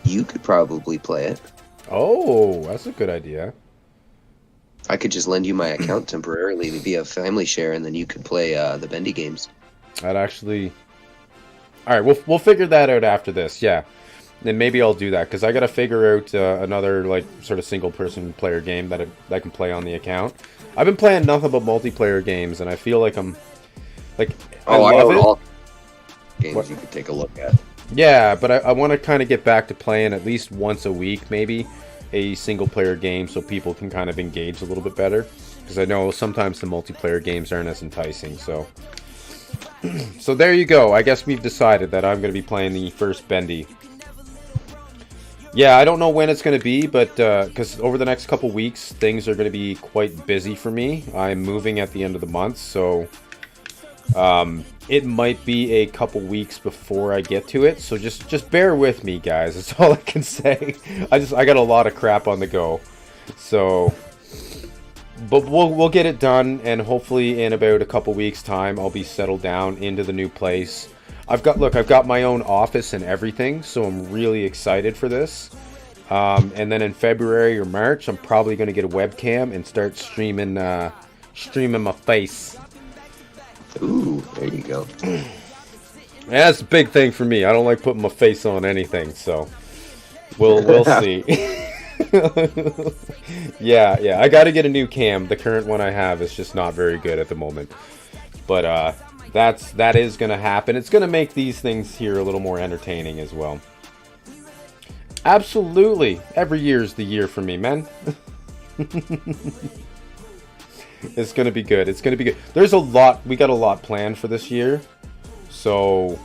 You could probably play it. Oh, that's a good idea. I could just lend you my account temporarily via family share, and then you could play the Bendy games. I'd actually... Alright, we'll figure that out after this, yeah. Then maybe I'll do that, because I gotta figure out another, like, sort of single-person player game that I can play on the account. I've been playing nothing but multiplayer games, and I feel like I'm... Like, I love it. All games you could take a look at. Yeah, but I want to kind of get back to playing at least once a week, maybe, a single-player game so people can kind of engage a little bit better. Because I know sometimes the multiplayer games aren't as enticing, so... So there you go. I guess we've decided that I'm going to be playing the first Bendy. Yeah, I don't know when it's going to be, but because over the next couple weeks, things are going to be quite busy for me. I'm moving at the end of the month, so... it might be a couple weeks before I get to it, so just bear with me, guys. That's all I can say. I got a lot of crap on the go, so but we'll get it done, and hopefully in about a couple weeks' time, I'll be settled down into the new place. I've got my own office and everything, so I'm really excited for this. And then in February or March, I'm probably going to get a webcam and start streaming my face. Ooh, there you go. Yeah, that's a big thing for me. I don't like putting my face on anything, so we'll see. Yeah, I got to get a new cam. The current one I have is just not very good at the moment. But that is going to happen. It's going to make these things here a little more entertaining as well. Absolutely. Every year's the year for me, man. It's going to be good. It's going to be good. There's a lot. We got a lot planned for this year. So,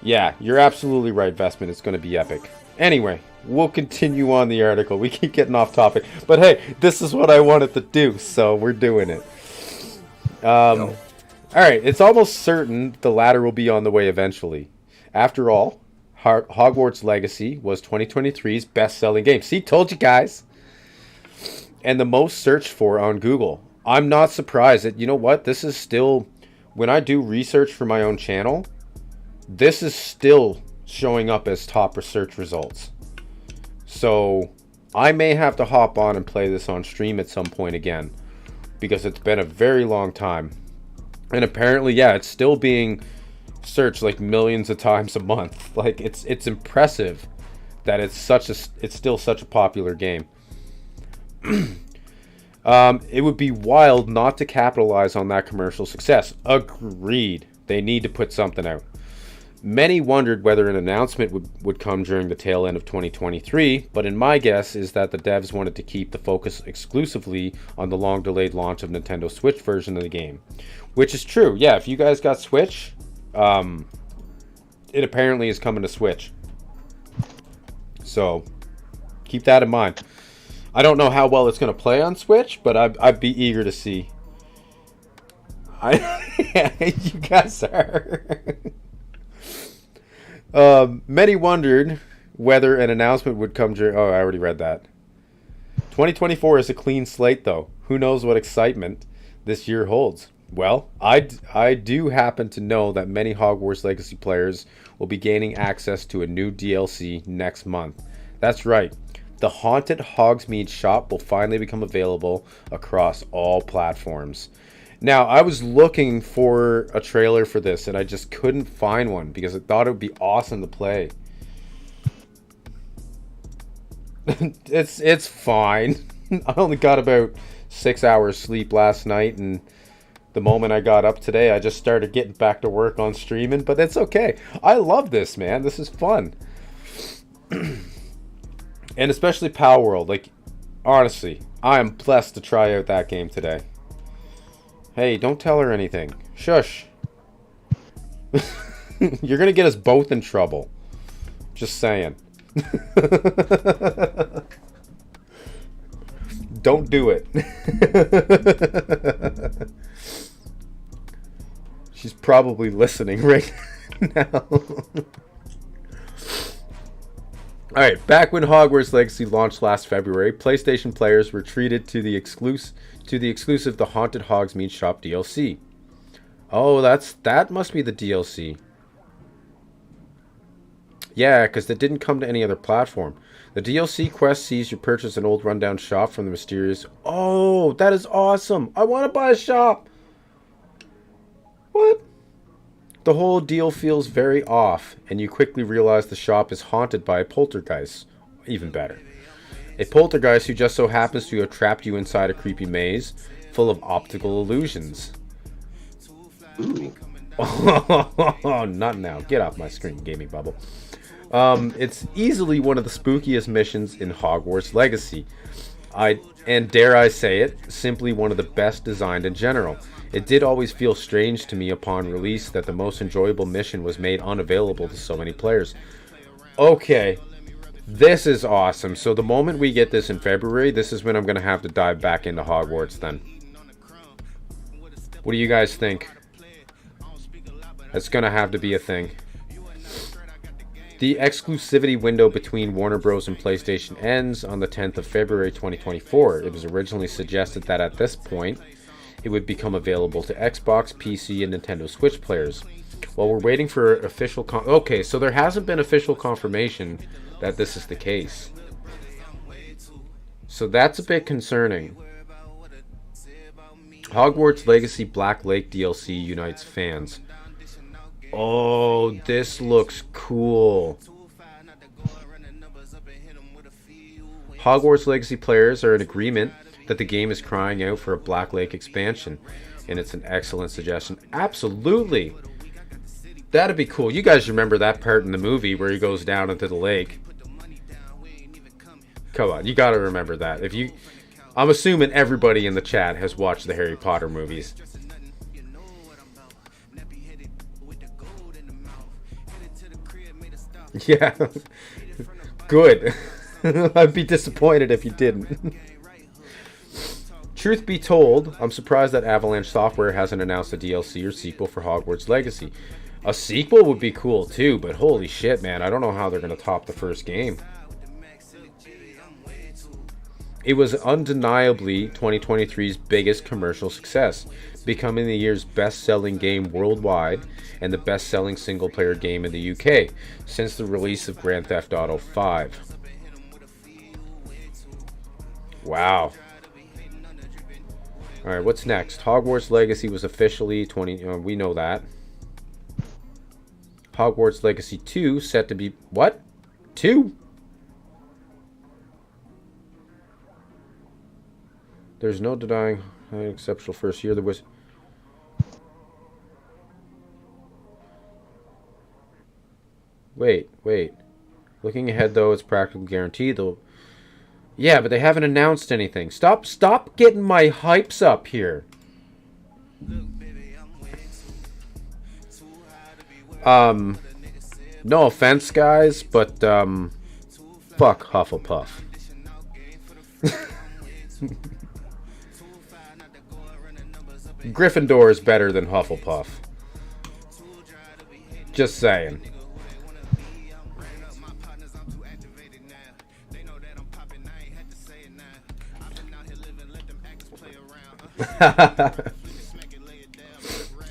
yeah, you're absolutely right, Vestman. It's going to be epic. Anyway, we'll continue on the article. We keep getting off topic. But hey, this is what I wanted to do, so we're doing it. Alright, it's almost certain the latter will be on the way eventually. After all, Hogwarts Legacy was 2023's best-selling game. See, told you guys. And the most searched for on Google. I'm not surprised that, you know what, this is still, when I do research for my own channel, this is still showing up as top search results. So I may have to hop on and play this on stream at some point again, because it's been a very long time. And apparently, yeah, it's still being searched like millions of times a month. Like it's impressive that it's still such a popular game. It would be wild not to capitalize on that commercial success. Agreed. They need to put something out. Many wondered whether an announcement would come during the tail end of 2023, but in my guess is that the devs wanted to keep the focus exclusively on the long-delayed launch of Nintendo Switch version of the game. Which is true. Yeah, if you guys got Switch, it apparently is coming to Switch. So, keep that in mind. I don't know how well it's going to play on Switch, but I'd be eager to see. You guys are... many wondered whether an announcement would come during... Oh, I already read that. 2024 is a clean slate, though. Who knows what excitement this year holds? Well, I do happen to know that many Hogwarts Legacy players will be gaining access to a new DLC next month. That's right. The Haunted Hogsmeade shop will finally become available across all platforms. Now, I was looking for a trailer for this, and I just couldn't find one because I thought it would be awesome to play. It's fine. I only got about 6 hours sleep last night, and the moment I got up today, I just started getting back to work on streaming, but it's okay. I love this, man. This is fun. And especially Pal World. Like, honestly, I am blessed to try out that game today. Hey, don't tell her anything. Shush. You're going to get us both in trouble. Just saying. Don't do it. She's probably listening right now. Alright, back when Hogwarts Legacy launched last February, PlayStation players were treated to the exclusive The Haunted Hogsmeade Shop DLC. Oh, that must be the DLC. Yeah, because that didn't come to any other platform. The DLC quest sees you purchase an old rundown shop from the mysterious... Oh, that is awesome! I want to buy a shop! What? The whole deal feels very off, and you quickly realize the shop is haunted by a poltergeist. Even better. A poltergeist who just so happens to have trapped you inside a creepy maze full of optical illusions. Ooh. Oh, not now. Get off my screen, gaming bubble. It's easily one of the spookiest missions in Hogwarts Legacy. And dare I say it, simply one of the best designed in general. It did always feel strange to me upon release that the most enjoyable mission was made unavailable to so many players. Okay, this is awesome. So the moment we get this in February, this is when I'm going to have to dive back into Hogwarts then. What do you guys think? That's going to have to be a thing. The exclusivity window between Warner Bros. And PlayStation ends on the 10th of February 2024. It was originally suggested that at this point, it would become available to Xbox, PC, and Nintendo Switch players. While we're waiting for official... Okay, so there hasn't been official confirmation that this is the case. So that's a bit concerning. Hogwarts Legacy Black Lake DLC unites fans. Oh, this looks cool. Hogwarts Legacy players are in agreement that the game is crying out for a Black Lake expansion, and it's an excellent suggestion. Absolutely. That'd be cool. You guys remember that part in the movie where he goes down into the lake? Come on, you gotta remember that. I'm assuming everybody in the chat has watched the Harry Potter movies. Yeah. Good. I'd be disappointed if you didn't. Truth be told, I'm surprised that Avalanche Software hasn't announced a DLC or sequel for Hogwarts Legacy. A sequel would be cool too, but holy shit, man, I don't know how they're going to top the first game. It was undeniably 2023's biggest commercial success, becoming the year's best-selling game worldwide and the best-selling single-player game in the UK since the release of Grand Theft Auto 5. Wow. All right, what's next? Hogwarts Legacy was officially 20. We know that. Hogwarts Legacy 2 set to be what? 2? There's no denying an exceptional first year. There was. Wait. Looking ahead, though, it's practically guaranteed. Though. Yeah, but they haven't announced anything. Stop getting my hypes up here. No offense, guys, but fuck Hufflepuff. Gryffindor is better than Hufflepuff. Just saying.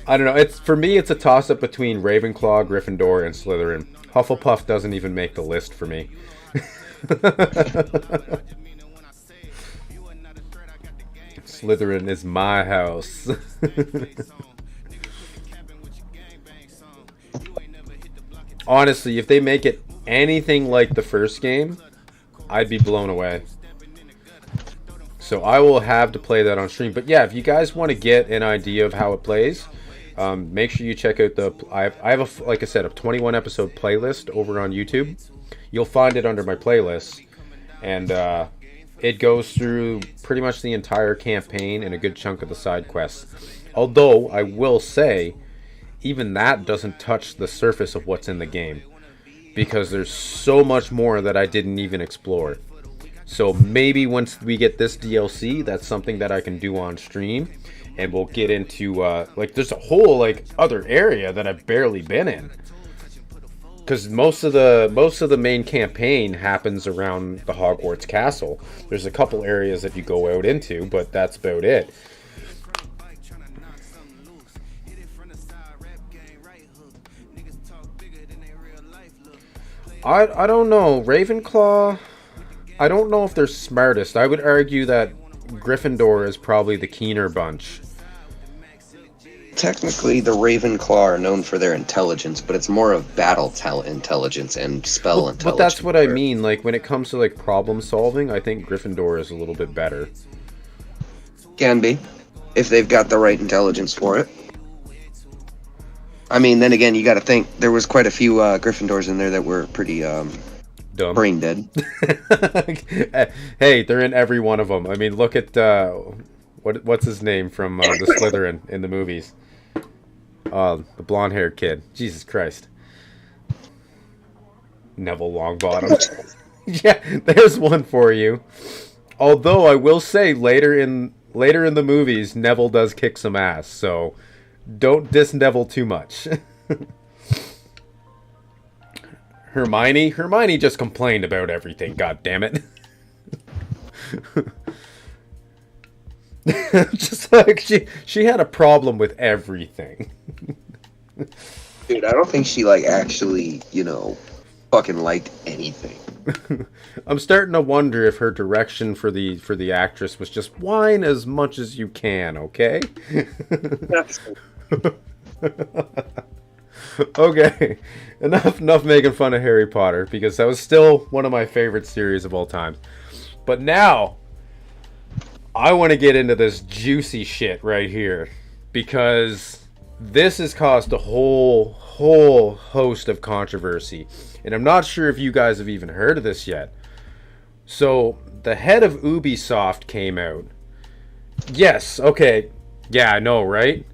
I don't know. It's for me. It's a toss-up between Ravenclaw, Gryffindor, and Slytherin. Hufflepuff doesn't even make the list for me. Slytherin is my house. Honestly, if they make it anything like the first game, I'd be blown away. So I will have to play that on stream. But yeah, if you guys want to get an idea of how it plays, make sure you check out the. I have like I said, a 21 episode playlist over on YouTube. You'll find it under my playlists, and it goes through pretty much the entire campaign and a good chunk of the side quests. Although I will say, even that doesn't touch the surface of what's in the game, because there's so much more that I didn't even explore. So maybe once we get this DLC, that's something that I can do on stream, and we'll get into like there's a whole like other area that I've barely been in, because most of the main campaign happens around the Hogwarts Castle. There's a couple areas that you go out into, but that's about it. I don't know. Ravenclaw, I don't know if they're smartest. I would argue that Gryffindor is probably the keener bunch. Technically, the Ravenclaw are known for their intelligence, but it's more of battle intelligence and spell intelligence. But that's what I mean. Like, when it comes to, like, problem solving, I think Gryffindor is a little bit better. Can be, if they've got the right intelligence for it. I mean, then again, you got to think, there was quite a few Gryffindors in there that were pretty dumb, brain dead. Hey, they're in every one of them. I mean, look at what's his name from the Slytherin in the movies. The blonde-haired kid. Jesus Christ. Neville Longbottom. Yeah, there's one for you. Although I will say, later in the movies, Neville does kick some ass. So don't diss Neville too much. Hermione just complained about everything. God damn it. Just like she had a problem with everything. Dude, I don't think she like actually, fucking liked anything. I'm starting to wonder if her direction for the actress was just whine as much as you can, okay? Okay, enough making fun of Harry Potter, because that was still one of my favorite series of all time. But now I want to get into this juicy shit right here, because this has caused a whole host of controversy, and I'm not sure if you guys have even heard of this yet. So the head of Ubisoft came out. Yes, okay, yeah, I know, right?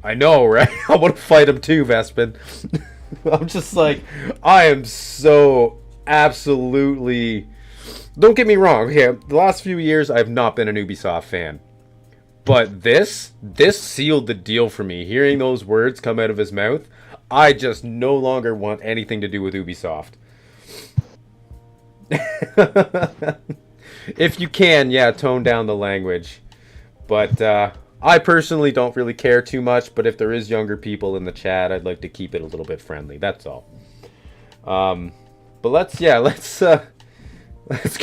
I want to fight him too, Vespin. I'm just like, I am so absolutely... Don't get me wrong, okay, the last few years I have not been an Ubisoft fan. But this sealed the deal for me. Hearing those words come out of his mouth, I just no longer want anything to do with Ubisoft. If you can, yeah, tone down the language. But I personally don't really care too much, but if there is younger people in the chat, I'd like to keep it a little bit friendly. That's all. But let's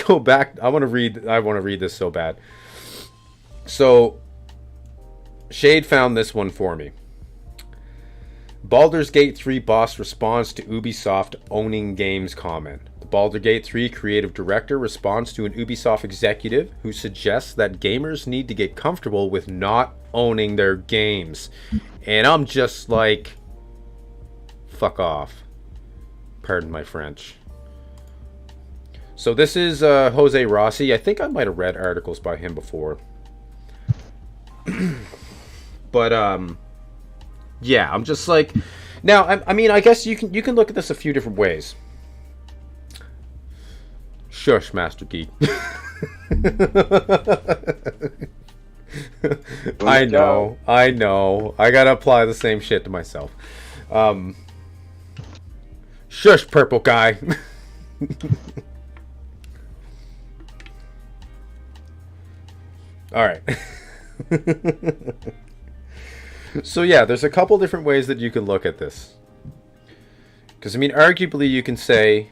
go back. I want to read this so bad. So Shade found this one for me. Baldur's Gate 3 boss responds to Ubisoft owning games comment. The Baldur's Gate 3 creative director responds to an Ubisoft executive who suggests that gamers need to get comfortable with not owning their games. And I'm just like, fuck off. Pardon my French. So this is Jose Rossi. I think I might have read articles by him before. But yeah, I'm just like, now I mean, I guess you can look at this a few different ways. Shush, Master Geek. I know. I gotta apply the same shit to myself. Shush, purple guy. All right. So yeah, there's a couple different ways that you can look at this. Because I mean, arguably, you can say,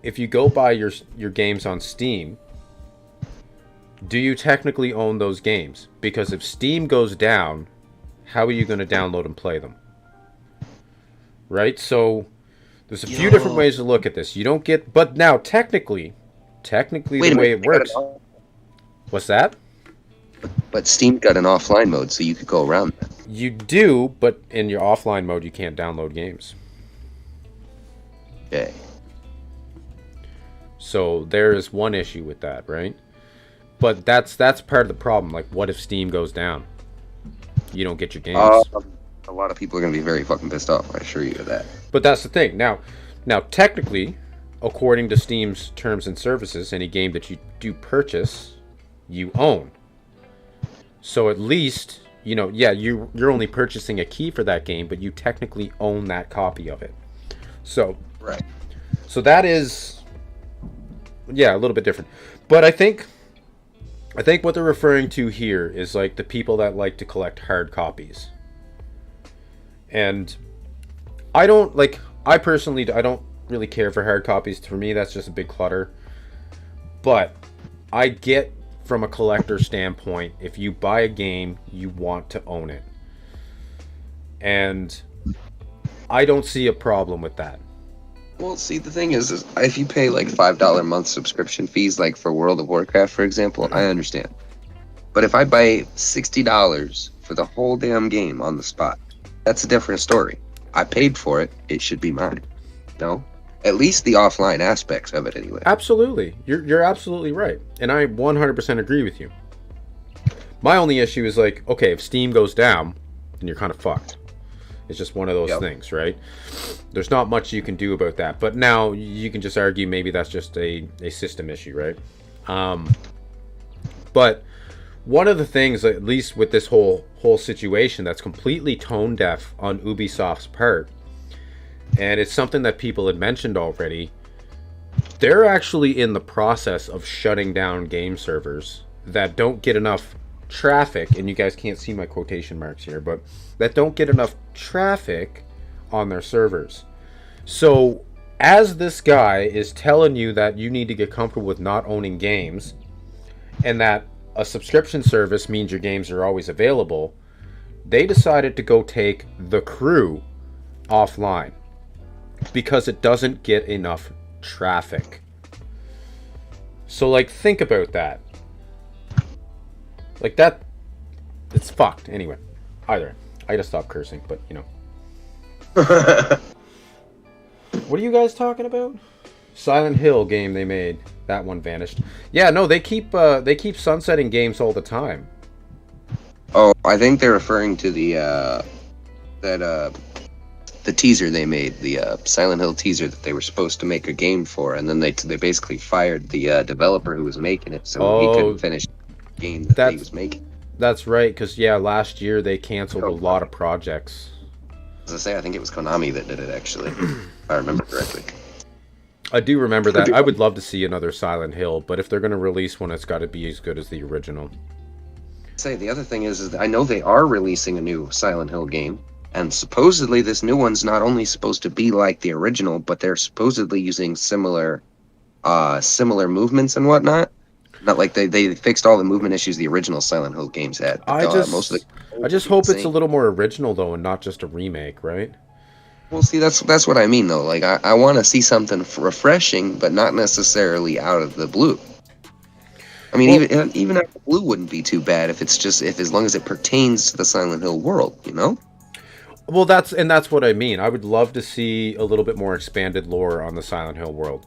if you go buy your games on Steam, do you technically own those games? Because if Steam goes down, how are you going to download and play them? Right? So there's a few different ways to look at this. You don't get, but now technically the way it works. What's that? But Steam got an offline mode, so you could go around that. You do, but in your offline mode, you can't download games. Okay. So there is one issue with that, right? But that's part of the problem. Like, what if Steam goes down? You don't get your games. A lot of people are going to be very fucking pissed off, I assure you of that. But that's the thing. Now, technically, according to Steam's terms and services, any game that you do purchase, you own. So at least, you know, yeah, you're only purchasing a key for that game, but you technically own that copy of it. So, right. So that is, yeah, a little bit different. But I think what they're referring to here is like the people that like to collect hard copies. And I personally don't really care for hard copies. For me, that's just a big clutter. But I get, from a collector standpoint, if you buy a game, you want to own it. And I don't see a problem with that. Well, see, the thing is if you pay like $5 a month subscription fees, like for World of Warcraft, for example, I understand. But if I buy $60 for the whole damn game on the spot, that's a different story. I paid for it. It should be mine. No? At least the offline aspects of it, anyway. Absolutely. You're absolutely right. And I 100% agree with you. My only issue is like, okay, if Steam goes down, then you're kind of fucked. It's just one of those things, right? There's not much you can do about that. But now you can just argue maybe that's just a system issue, right? But one of the things, at least with this whole situation, that's completely tone deaf on Ubisoft's part, and it's something that people had mentioned already, they're actually in the process of shutting down game servers that don't get enough traffic, and you guys can't see my quotation marks here, but that don't get enough traffic on their servers. So as this guy is telling you that you need to get comfortable with not owning games, and that a subscription service means your games are always available, they decided to go take The Crew offline because it doesn't get enough traffic. So like, think about that. Like that, it's fucked. Anyway, either I gotta stop cursing, but you know. What are you guys talking about? Silent Hill game they made. That one vanished. Yeah, no, they keep sunsetting games all the time. Oh, I think they're referring to the teaser they made, the Silent Hill teaser that they were supposed to make a game for, and then they basically fired the developer who was making it, so he couldn't finish the game that he was making. That's right, because yeah, last year they canceled a lot of projects. As I say, I think it was Konami that did it, actually, if I remember correctly. I do remember that. I would love to see another Silent Hill, but if they're going to release one, it's got to be as good as the original. Say, the other thing is that I know they are releasing a new Silent Hill game, and supposedly this new one's not only supposed to be like the original, but they're supposedly using similar movements and whatnot. Not like they fixed all the movement issues the original Silent Hill games had. Most of the I just hope it's a little more original though, and not just a remake, right? Well, see, that's what I mean though. Like, I want to see something refreshing, but not necessarily out of the blue. I mean, Well, even out of the blue wouldn't be too bad if it's just if as long as it pertains to the Silent Hill world, you know? well, that's what I mean. I would love to see a little bit more expanded lore on the Silent Hill world.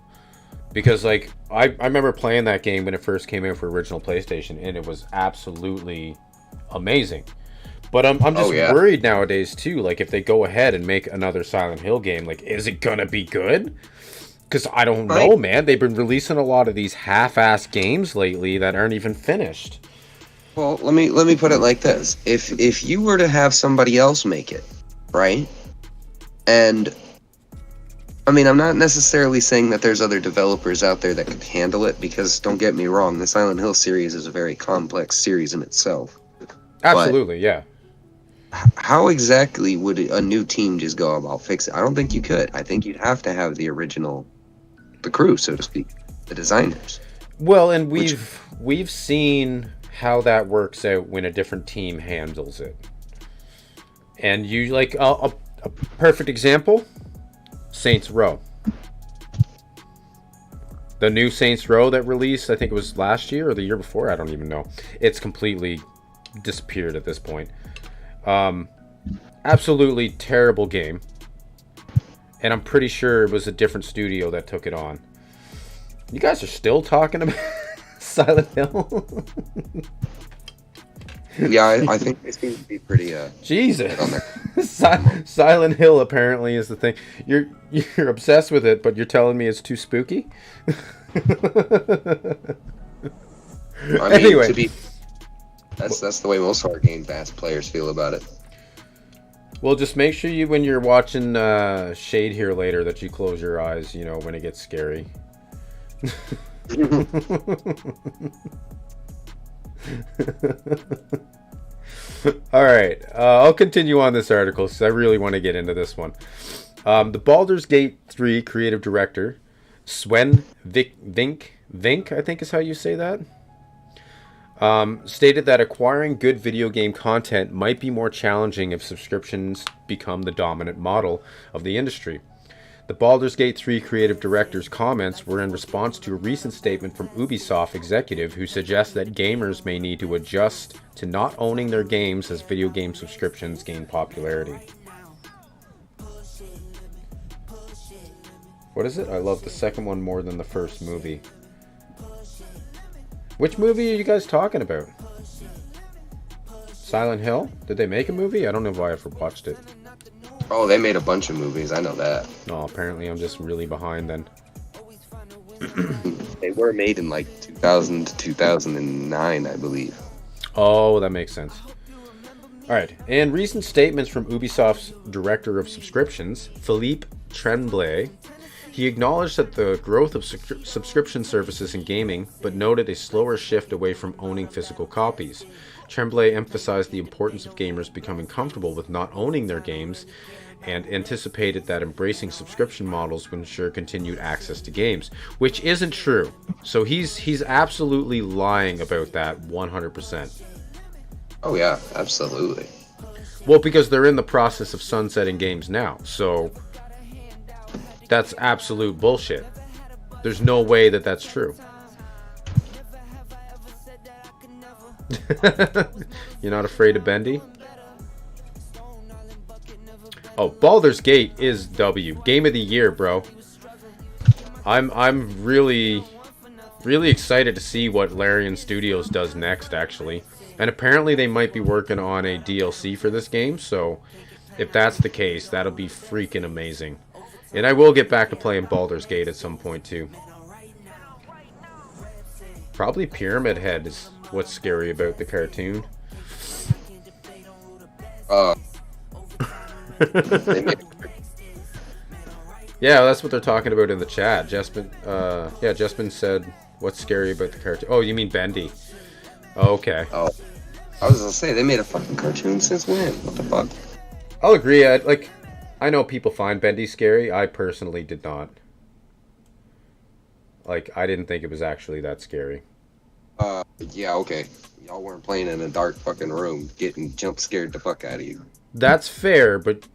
Because like I remember playing that game when it first came out for original PlayStation, and it was absolutely amazing. But I'm just worried nowadays too. Like if they go ahead and make another Silent Hill game, like is it gonna be good? Because I don't know, man. They've been releasing a lot of these half-ass games lately that aren't even finished. Well, let me put it like this: if you were to have somebody else make it, right? And I mean, I'm not necessarily saying that there's other developers out there that could handle it, because don't get me wrong, the Silent Hill series is a very complex series in itself. Absolutely, yeah. How exactly would a new team just go about fixing it? I don't think you could. I think you'd have to have the original, the crew, so to speak, the designers. Well, and we've seen how that works out when a different team handles it. And you like a perfect example, Saints Row. The new Saints Row that released, I think it was last year or the year before, I don't even know. It's completely disappeared at this point. Absolutely terrible game. And I'm pretty sure it was a different studio that took it on. You guys are still talking about Silent Hill? Yeah, I think they seem to be pretty Jesus. Silent Hill apparently is the thing. You're obsessed with it, but you're telling me it's too spooky? I mean, anyway, that's the way most horror game players feel about it. Well, just make sure you, when you're watching Shade here later, that you close your eyes, you know, when it gets scary. All right, I'll continue on this article because I really want to get into this one. The Baldur's Gate 3 creative director, Sven Vink, I think is how you say that, stated that acquiring good video game content might be more challenging if subscriptions become the dominant model of the industry. The Baldur's Gate 3 creative director's comments were in response to a recent statement from Ubisoft executive who suggests that gamers may need to adjust to not owning their games as video game subscriptions gain popularity. What is it? I love the second one more than the first movie. Which movie are you guys talking about? Silent Hill? Did they make a movie? I don't know if I ever watched it. Oh, they made a bunch of movies. I know that. No, apparently I'm just really behind then. They were made in like 2000 to 2009, I believe. Oh, that makes sense. Alright, and recent statements from Ubisoft's director of subscriptions, Philippe Tremblay, he acknowledged that the growth of subscription services in gaming, but noted a slower shift away from owning physical copies. Tremblay emphasized the importance of gamers becoming comfortable with not owning their games and anticipated that embracing subscription models would ensure continued access to games, which isn't true. So he's absolutely lying about that 100%. Oh yeah, absolutely. Well, because they're in the process of sunsetting games now, so that's absolute bullshit. There's no way that that's true. You're not afraid of Bendy? Oh, Baldur's Gate is W. Game of the year, bro. I'm really excited to see what Larian Studios does next, actually. And apparently they might be working on a DLC for this game, so if that's the case, that'll be freaking amazing. And I will get back to playing Baldur's Gate at some point, too. Probably Pyramid Head is what's scary about the cartoon. Yeah, that's what they're talking about in the chat. Jespen said, what's scary about the cartoon? Oh, you mean Bendy. Oh, okay. Oh, I was gonna say, they made a fucking cartoon since when? What the fuck? I'll agree. I know people find Bendy scary. I personally did not. Like, I didn't think it was actually that scary. Yeah, okay. Y'all weren't playing in a dark fucking room, getting jump scared the fuck out of you. That's fair, but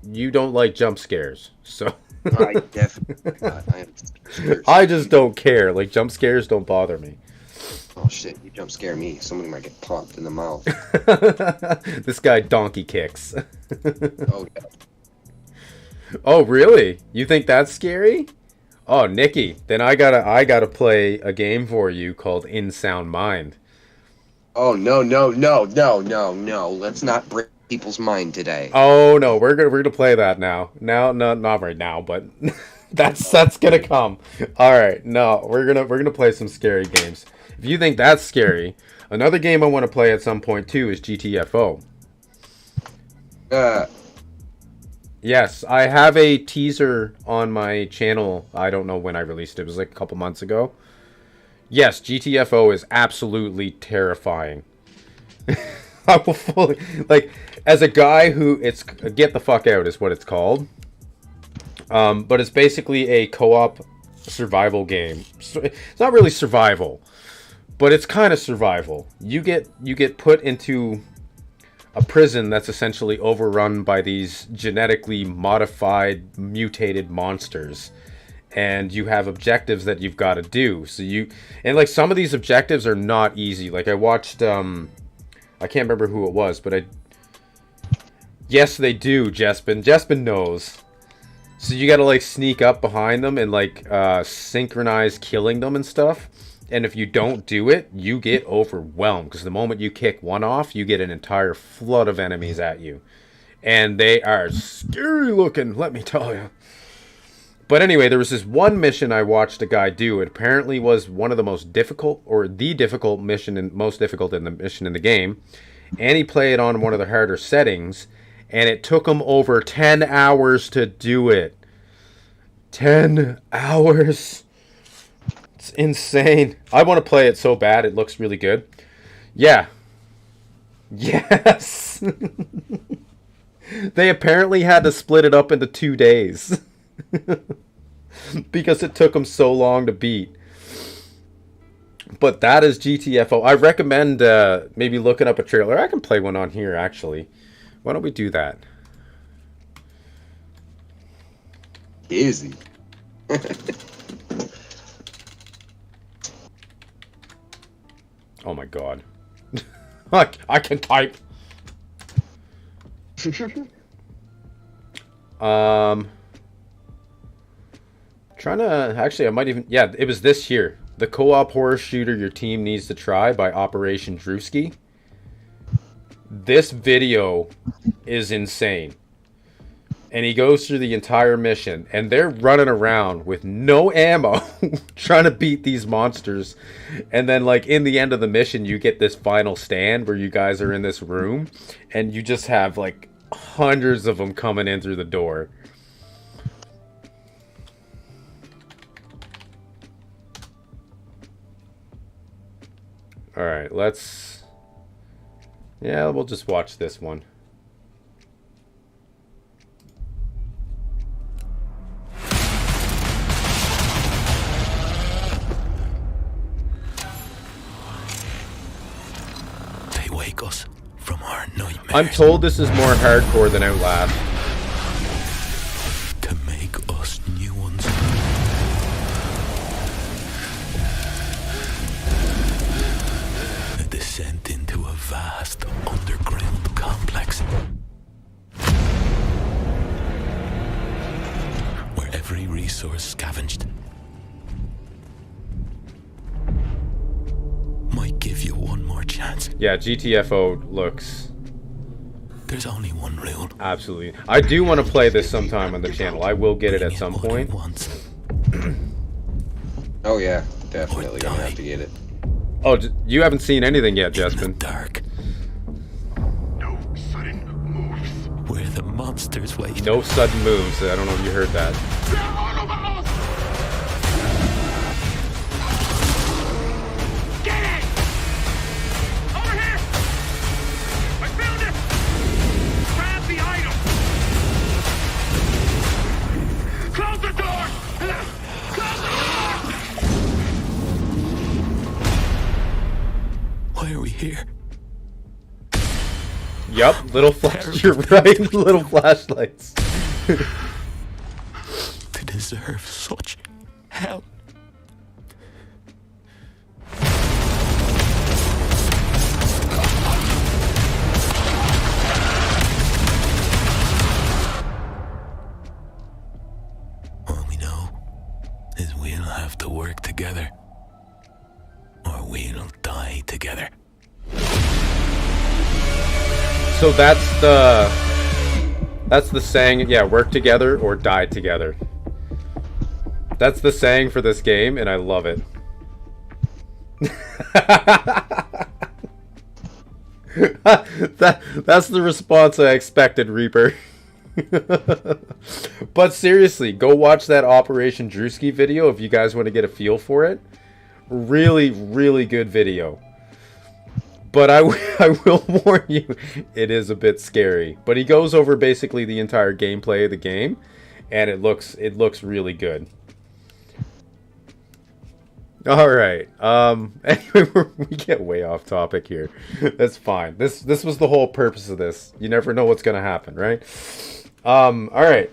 you don't like jump scares, so. I definitely not. I am scared. I just don't care. Like, jump scares don't bother me. Oh shit, you jump scare me. Somebody might get popped in the mouth. This guy donkey kicks. Oh yeah. Oh, really? You think that's scary? Oh, Nikki, then I gotta play a game for you called In Sound Mind. Oh no. Let's not break people's mind today. Oh no, we're gonna play that now. Now, no, not right now, but that's gonna come. All right, no, we're gonna play some scary games. If you think that's scary, another game I want to play at some point too is GTFO. Yes, I have a teaser on my channel. I don't know when I released it. It was like a couple months ago. Yes, GTFO is absolutely terrifying. I will fully, like, as a guy who, it's Get the Fuck Out is what it's called. But it's basically a co-op survival game. So it's not really survival, but it's kind of survival. You get put into a prison that's essentially overrun by these genetically modified, mutated monsters. And you have objectives that you've got to do. And like some of these objectives are not easy. Like I watched, I can't remember who it was, but yes, they do, Jespin. Jespin knows. So you got to like sneak up behind them and like synchronize killing them and stuff. And if you don't do it, you get overwhelmed. Because the moment you kick one off, you get an entire flood of enemies at you. And they are scary looking, let me tell you. But anyway, there was this one mission I watched a guy do. It apparently was one of the most difficult, or the difficult mission, and most difficult in the mission in the game. And he played on one of the harder settings. And it took him over 10 hours to do it. 10 hours. It's insane. I want to play it so bad. It looks really good. Yeah. Yes. They apparently had to split it up into 2 days. Because it took them so long to beat. But that is GTFO. I recommend maybe looking up a trailer. I can play one on here, actually. Why don't we do that? Easy. Oh my god. I can type. Trying to actually I might even it was this here. The co-op horror shooter your team needs to try by Operation Drewski. This video is insane. And he goes through the entire mission and they're running around with no ammo trying to beat these monsters. And then like in the end of the mission you get this final stand where you guys are in this room and you just have like hundreds of them coming in through the door. All right, we'll just watch this one. They wake us from our nightmares. I'm told this is more hardcore than Outlast. To make us new ones. A descent into a vast underground complex. Where every resource scavenged might give you one more chance. Yeah, GTFO looks... There's only one rule. Absolutely. I do want to play this sometime on the channel. I will get it at some point. Oh yeah, definitely gonna have to get it. Oh, you haven't seen anything yet, Jespin. Dark. No sudden moves. Where the monsters wait. No sudden moves. I don't know if you heard that. They're all over us! Get it! Over here! I found it! Grab the item! Close the door! Close the door! Why are we here. Yup, little flash. You're right, little flashlights. To deserve such hell. All we know is we'll have to work together, or we'll die together. So that's the saying. Yeah, work together or die together. That's the saying for this game, and I love it. That's the response I expected, Reaper. But seriously, go watch that Operation Drewski video if you guys want to get a feel for it. Really, really good video. But I will warn you, it is a bit scary. But he goes over basically the entire gameplay of the game, and it looks really good. All right. Anyway, we get way off topic here. That's fine. This was the whole purpose of this. You never know what's gonna happen, right? All right.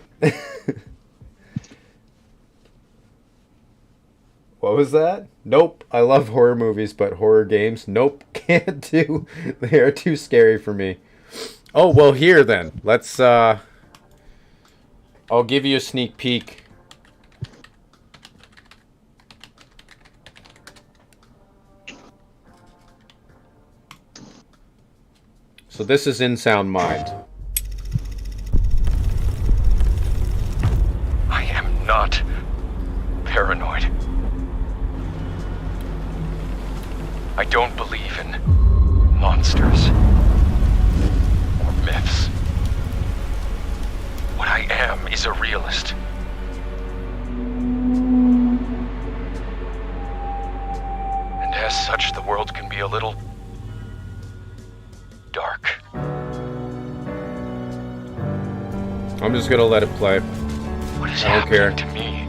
What was that? Nope. I love horror movies, but horror games, nope, can't do. They are too scary for me. Oh, well, here then. Let's, I'll give you a sneak peek. So this is In Sound Mind. I am not paranoid. I don't believe in monsters or myths. What I am is a realist. And as such, the world can be a little dark. I'm just gonna let it play. What is I don't care. happening to me?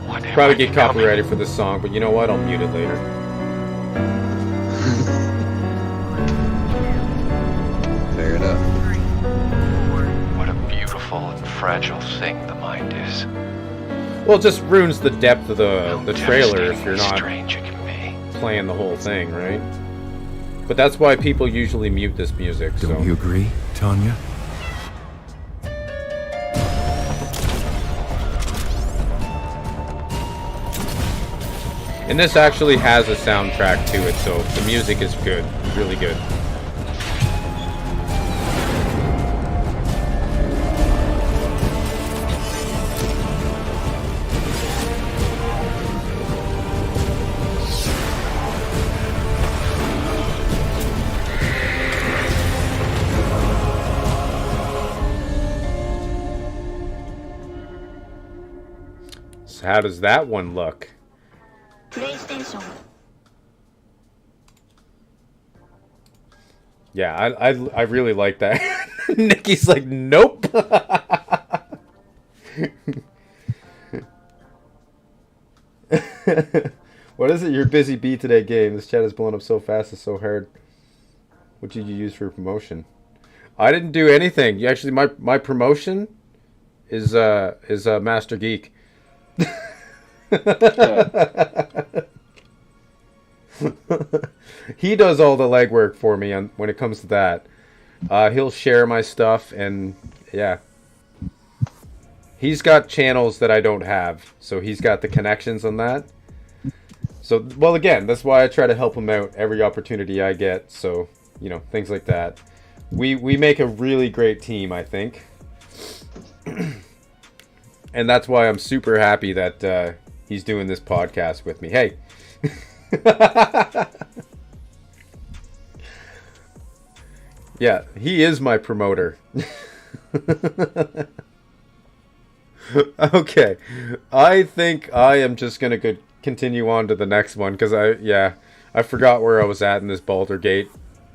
What am Probably I get becoming? copyrighted for this song, but you know what? I'll mute it later. Fair enough. What a beautiful and fragile thing the mind is. Well, it just ruins the depth of How the trailer if you're devastatingly not strange it can be. playing the whole thing, right? But that's why people usually mute this music. So. Don't you agree, Tanya? And this actually has a soundtrack to it, so the music is good, really good. So how does that one look? Yeah, I really like that. Nikki's like, nope. What is it? Your busy bee today game. This chat is blowing up so fast, it's so hard. What did you use for promotion? I didn't do anything. Actually, my promotion is Master Geek. He does all the legwork for me when it comes to that. He'll share my stuff, and yeah, he's got channels that I don't have, so he's got the connections on that. So, well, again, that's why I try to help him out every opportunity I get. So, you know, things like that. We make a really great team, I think. And that's why I'm super happy that he's doing this podcast with me. Hey. Yeah, he is my promoter. Okay. I think I am just going to continue on to the next one because I forgot where I was at in this Baldur's Gate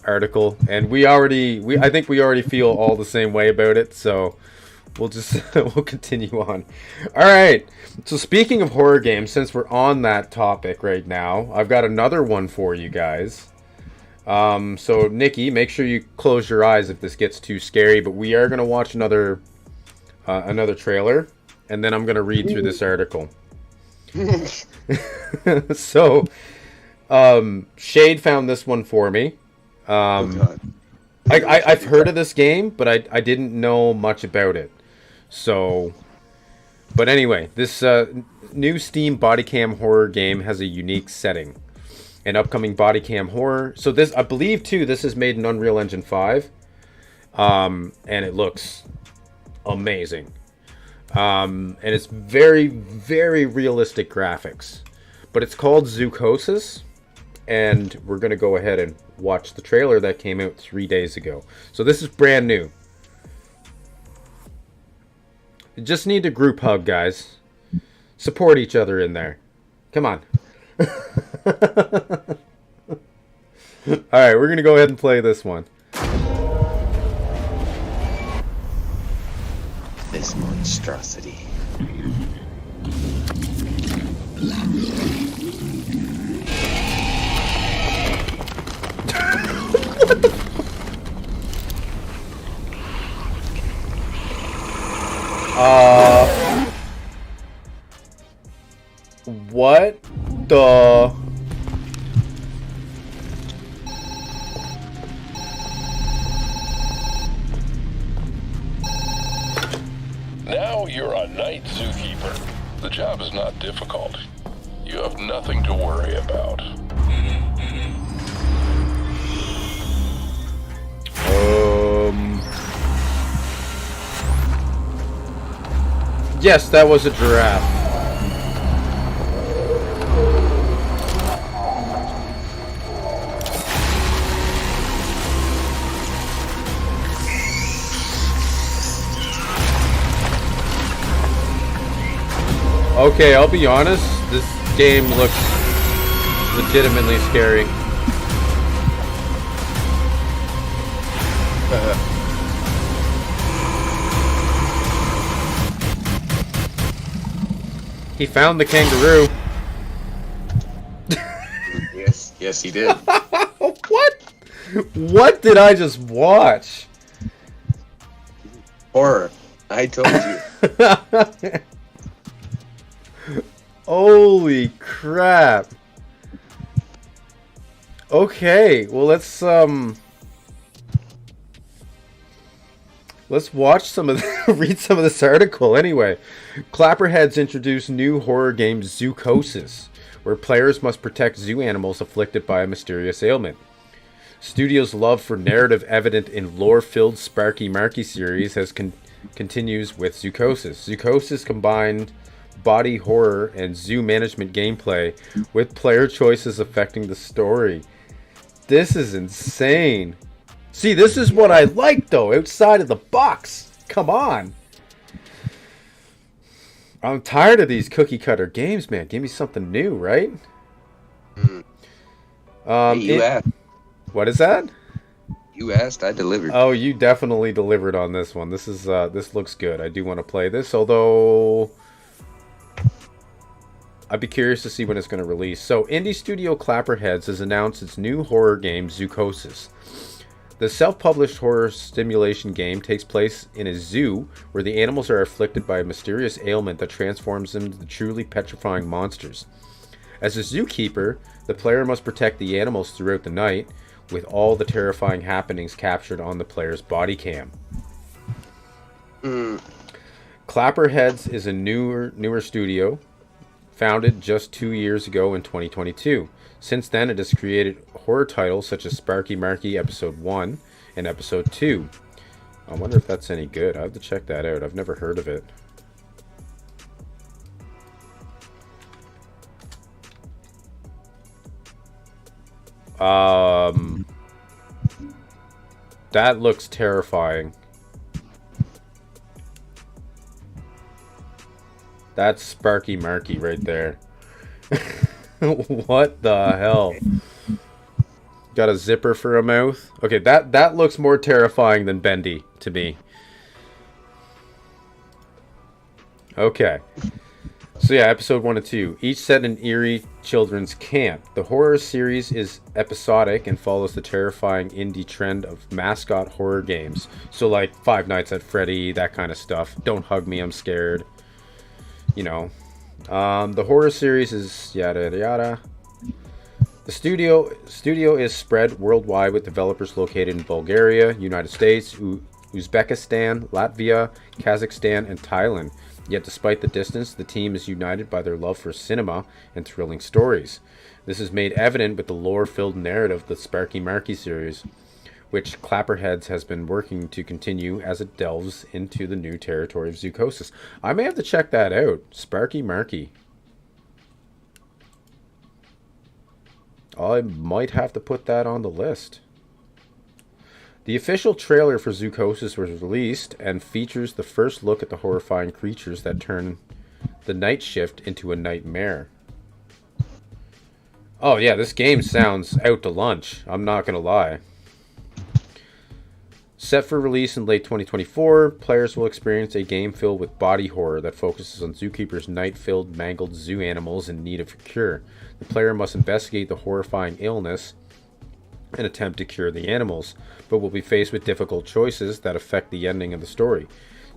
article, and I think we already feel all the same way about it, so we'll continue on. All right. So speaking of horror games, since we're on that topic right now, I've got another one for you guys. So Nikki, make sure you close your eyes if this gets too scary. But we are gonna watch another trailer, and then I'm gonna read through this article. So, Shade found this one for me. I've heard of this game, but I didn't know much about it. So, but anyway, this new Steam body cam horror game has a unique setting. An upcoming body cam horror. So this, I believe too, this is made in Unreal Engine 5. And it looks amazing. And it's very, very realistic graphics. But it's called Zoocosis. And we're going to go ahead and watch the trailer that came out 3 days ago. So this is brand new. You just need a group hug, guys. Support each other in there. Come on. Alright, we're going to go ahead and play this one. This monstrosity. What the... Now you're a night zookeeper. The job is not difficult. You have nothing to worry about. Yes, that was a giraffe. Okay, I'll be honest, this game looks legitimately scary. He found the kangaroo. Yes, he did. What? What did I just watch? Horror. I told you. Holy crap. Okay, well let's watch some of read some of this article anyway. Clapperheads introduce new horror game Zoocosis, where players must protect zoo animals afflicted by a mysterious ailment. Studio's love for narrative evident in lore-filled Sparky Marky series continues with Zoocosis. Zoocosis combined body horror and zoo management gameplay with player choices affecting the story. This is insane. See, this is what I like though, outside of the box. Come on. I'm tired of these cookie cutter games, man. Give me something new, right? Hey, you asked. What is that? You asked, I delivered. Oh, you definitely delivered on this one. This is this looks good. I do want to play this, although I'd be curious to see when it's going to release. So, indie studio Clapperheads has announced its new horror game, Zoocosis. The self-published horror stimulation game takes place in a zoo where the animals are afflicted by a mysterious ailment that transforms them into truly petrifying monsters. As a zookeeper, the player must protect the animals throughout the night, with all the terrifying happenings captured on the player's body cam. Clapperheads is a newer studio, founded just 2 years ago in 2022. Since then, it has created horror titles such as Sparky Marky Episode 1 and Episode 2. I wonder if that's any good. I have to check that out. I've never heard of it. That looks terrifying. That's Sparky Marky right there. What the hell? Got a zipper for a mouth? Okay, that looks more terrifying than Bendy to me. Okay. So yeah, episode 1 and 2, each set in eerie children's camp. The horror series is episodic and follows the terrifying indie trend of mascot horror games. So like Five Nights at Freddy, that kind of stuff. Don't hug me, I'm scared. You know. The horror series is yada yada yada. The studio is spread worldwide with developers located in Bulgaria, United States, Uzbekistan, Latvia, Kazakhstan, and Thailand. Yet despite the distance, the team is united by their love for cinema and thrilling stories. This is made evident with the lore-filled narrative of the Sparky Marky series, which Clapperheads has been working to continue as it delves into the new territory of zoochosis. I may have to check that out. Sparky Marky. I might have to put that on the list. The official trailer for Zoochosis was released and features the first look at the horrifying creatures that turn the night shift into a nightmare. Oh yeah, this game sounds out to lunch. I'm not gonna lie. Set for release in late 2024, players will experience a game filled with body horror that focuses on zookeepers' night-filled, mangled zoo animals in need of a cure. The player must investigate the horrifying illness and attempt to cure the animals, but will be faced with difficult choices that affect the ending of the story.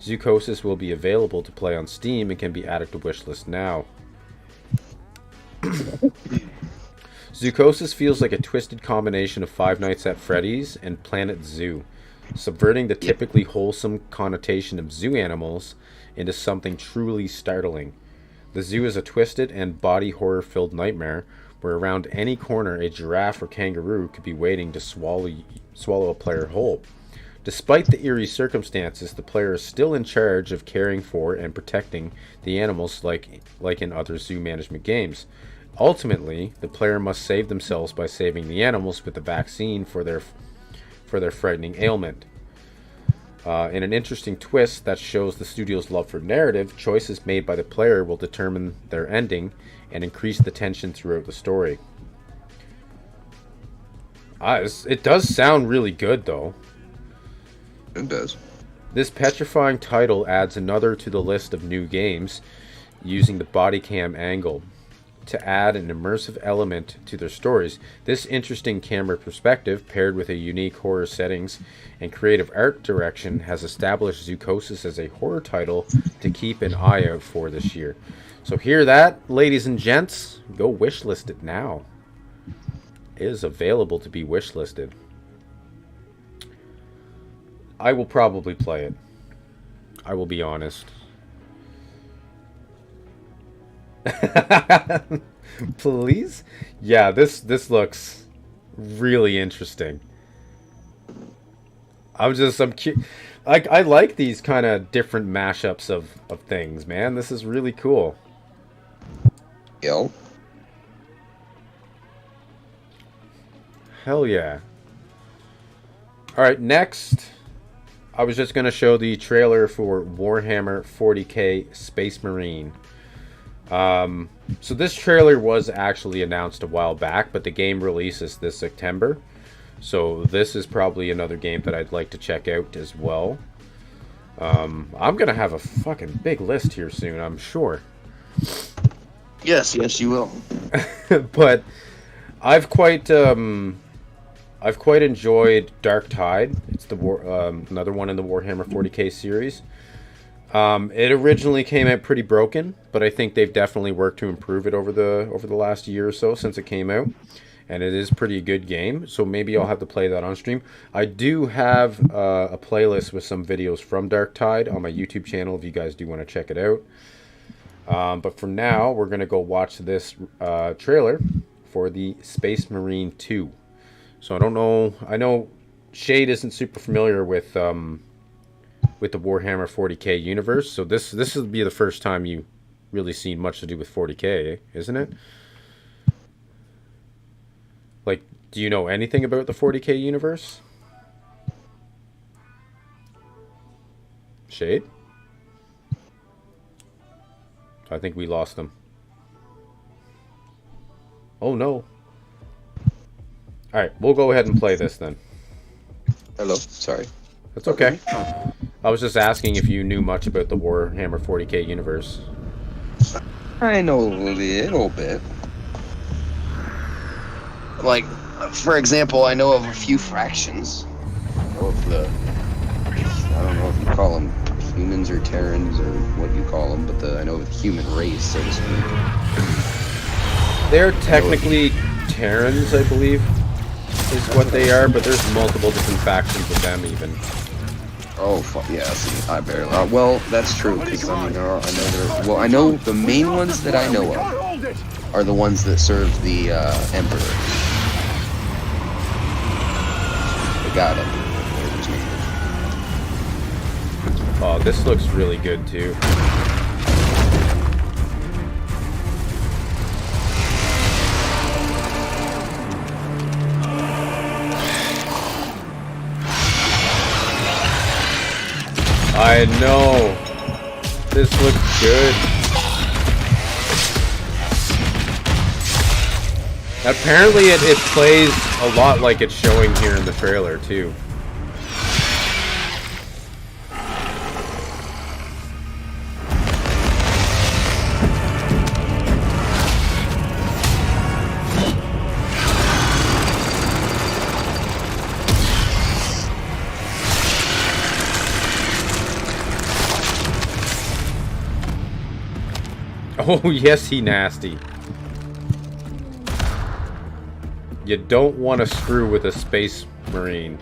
Zoochosis will be available to play on Steam and can be added to wishlist now. Zoochosis feels like a twisted combination of Five Nights at Freddy's and Planet Zoo, subverting the typically wholesome connotation of zoo animals into something truly startling. The zoo is a twisted and body horror-filled nightmare where around any corner a giraffe or kangaroo could be waiting to swallow a player whole. Despite the eerie circumstances, the player is still in charge of caring for and protecting the animals like in other zoo management games. Ultimately, the player must save themselves by saving the animals with the vaccine for their frightening ailment. In an interesting twist that shows the studio's love for narrative, choices made by the player will determine their ending and increase the tension throughout the story. It does sound really good, though. It does. This petrifying title adds another to the list of new games using the body cam angle to add an immersive element to their stories. This interesting camera perspective, paired with a unique horror settings and creative art direction, has established Zoochosis as a horror title to keep an eye out for this year. So hear that, ladies and gents? Go wishlist it now. It is available to be wishlisted. I will probably play it. I will be honest. Please? Yeah, this looks really interesting. I'm I like these kind of different mashups of things, man. This is really cool. Yo. Hell yeah. Alright, next, I was just going to show the trailer for Warhammer 40k Space Marine. So this trailer was actually announced a while back, but the game releases this September. So this is probably another game that I'd like to check out as well. I'm going to have a fucking big list here soon, I'm sure. Yes, you will. But I've quite enjoyed Dark Tide. It's the another one in the Warhammer 40k series. It originally came out pretty broken, but I think they've definitely worked to improve it over the last year or so since it came out, and it is a pretty good game. So maybe I'll have to play that on stream. I do have a playlist with some videos from Dark Tide on my YouTube channel if you guys do want to check it out. But for now, we're gonna go watch this trailer for the Space Marine 2. So I don't know. I know Shade isn't super familiar with the Warhammer 40k universe, so this will be the first time you really seen much to do with 40k, isn't it? Like, do you know anything about the 40k universe? Shade? I think we lost them. Oh no. Alright, we'll go ahead and play this then. Hello, sorry. That's okay. I was just asking if you knew much about the Warhammer 40k universe. I know a little bit. Like, for example, I know of a few fractions. I know of the, I don't know if you call them humans or Terrans or what you call them, but I know of the human race, so to speak. They're technically Terrans, I believe, is what they are, but there's multiple different factions of them even. Oh, yeah, see, I barely. Well, that's true, because I mean, I know the main ones that I know of are the ones that serve the Emperor. They got him. Oh, this looks really good too. I know. This looks good. Apparently it plays a lot like it's showing here in the trailer too. Oh, yes, he nasty. You don't want to screw with a space marine.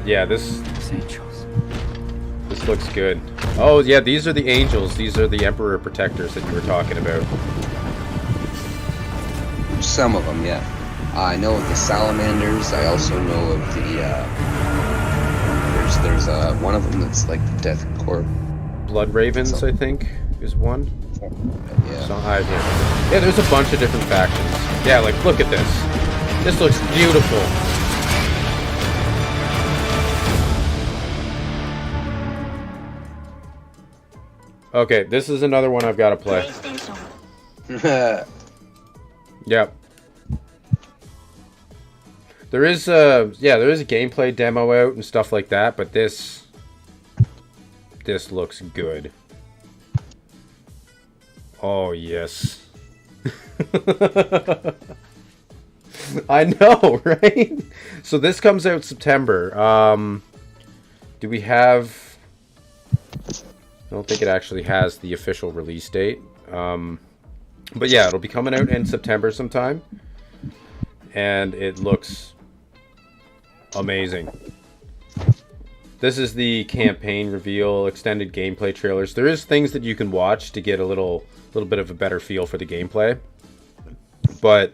Yeah, this looks good. Oh, yeah, these are the angels. These are the Emperor protectors that you were talking about. Some of them, yeah. I know of the salamanders. I also know of the, there's one of them that's like the Death Corps. Blood Ravens, I think, is one. Yeah. So, yeah, there's a bunch of different factions. Yeah, like, look at this. This looks beautiful. Okay, this is another one I've got to play. Yep. There is a gameplay demo out and stuff like that, but this looks good. Oh yes. I know, right? So this comes out September. Do we have... I don't think it actually has the official release date. But yeah, it'll be coming out in September sometime. And it looks amazing. This is the campaign reveal, extended gameplay trailers. There is things that you can watch to get a little bit of a better feel for the gameplay. But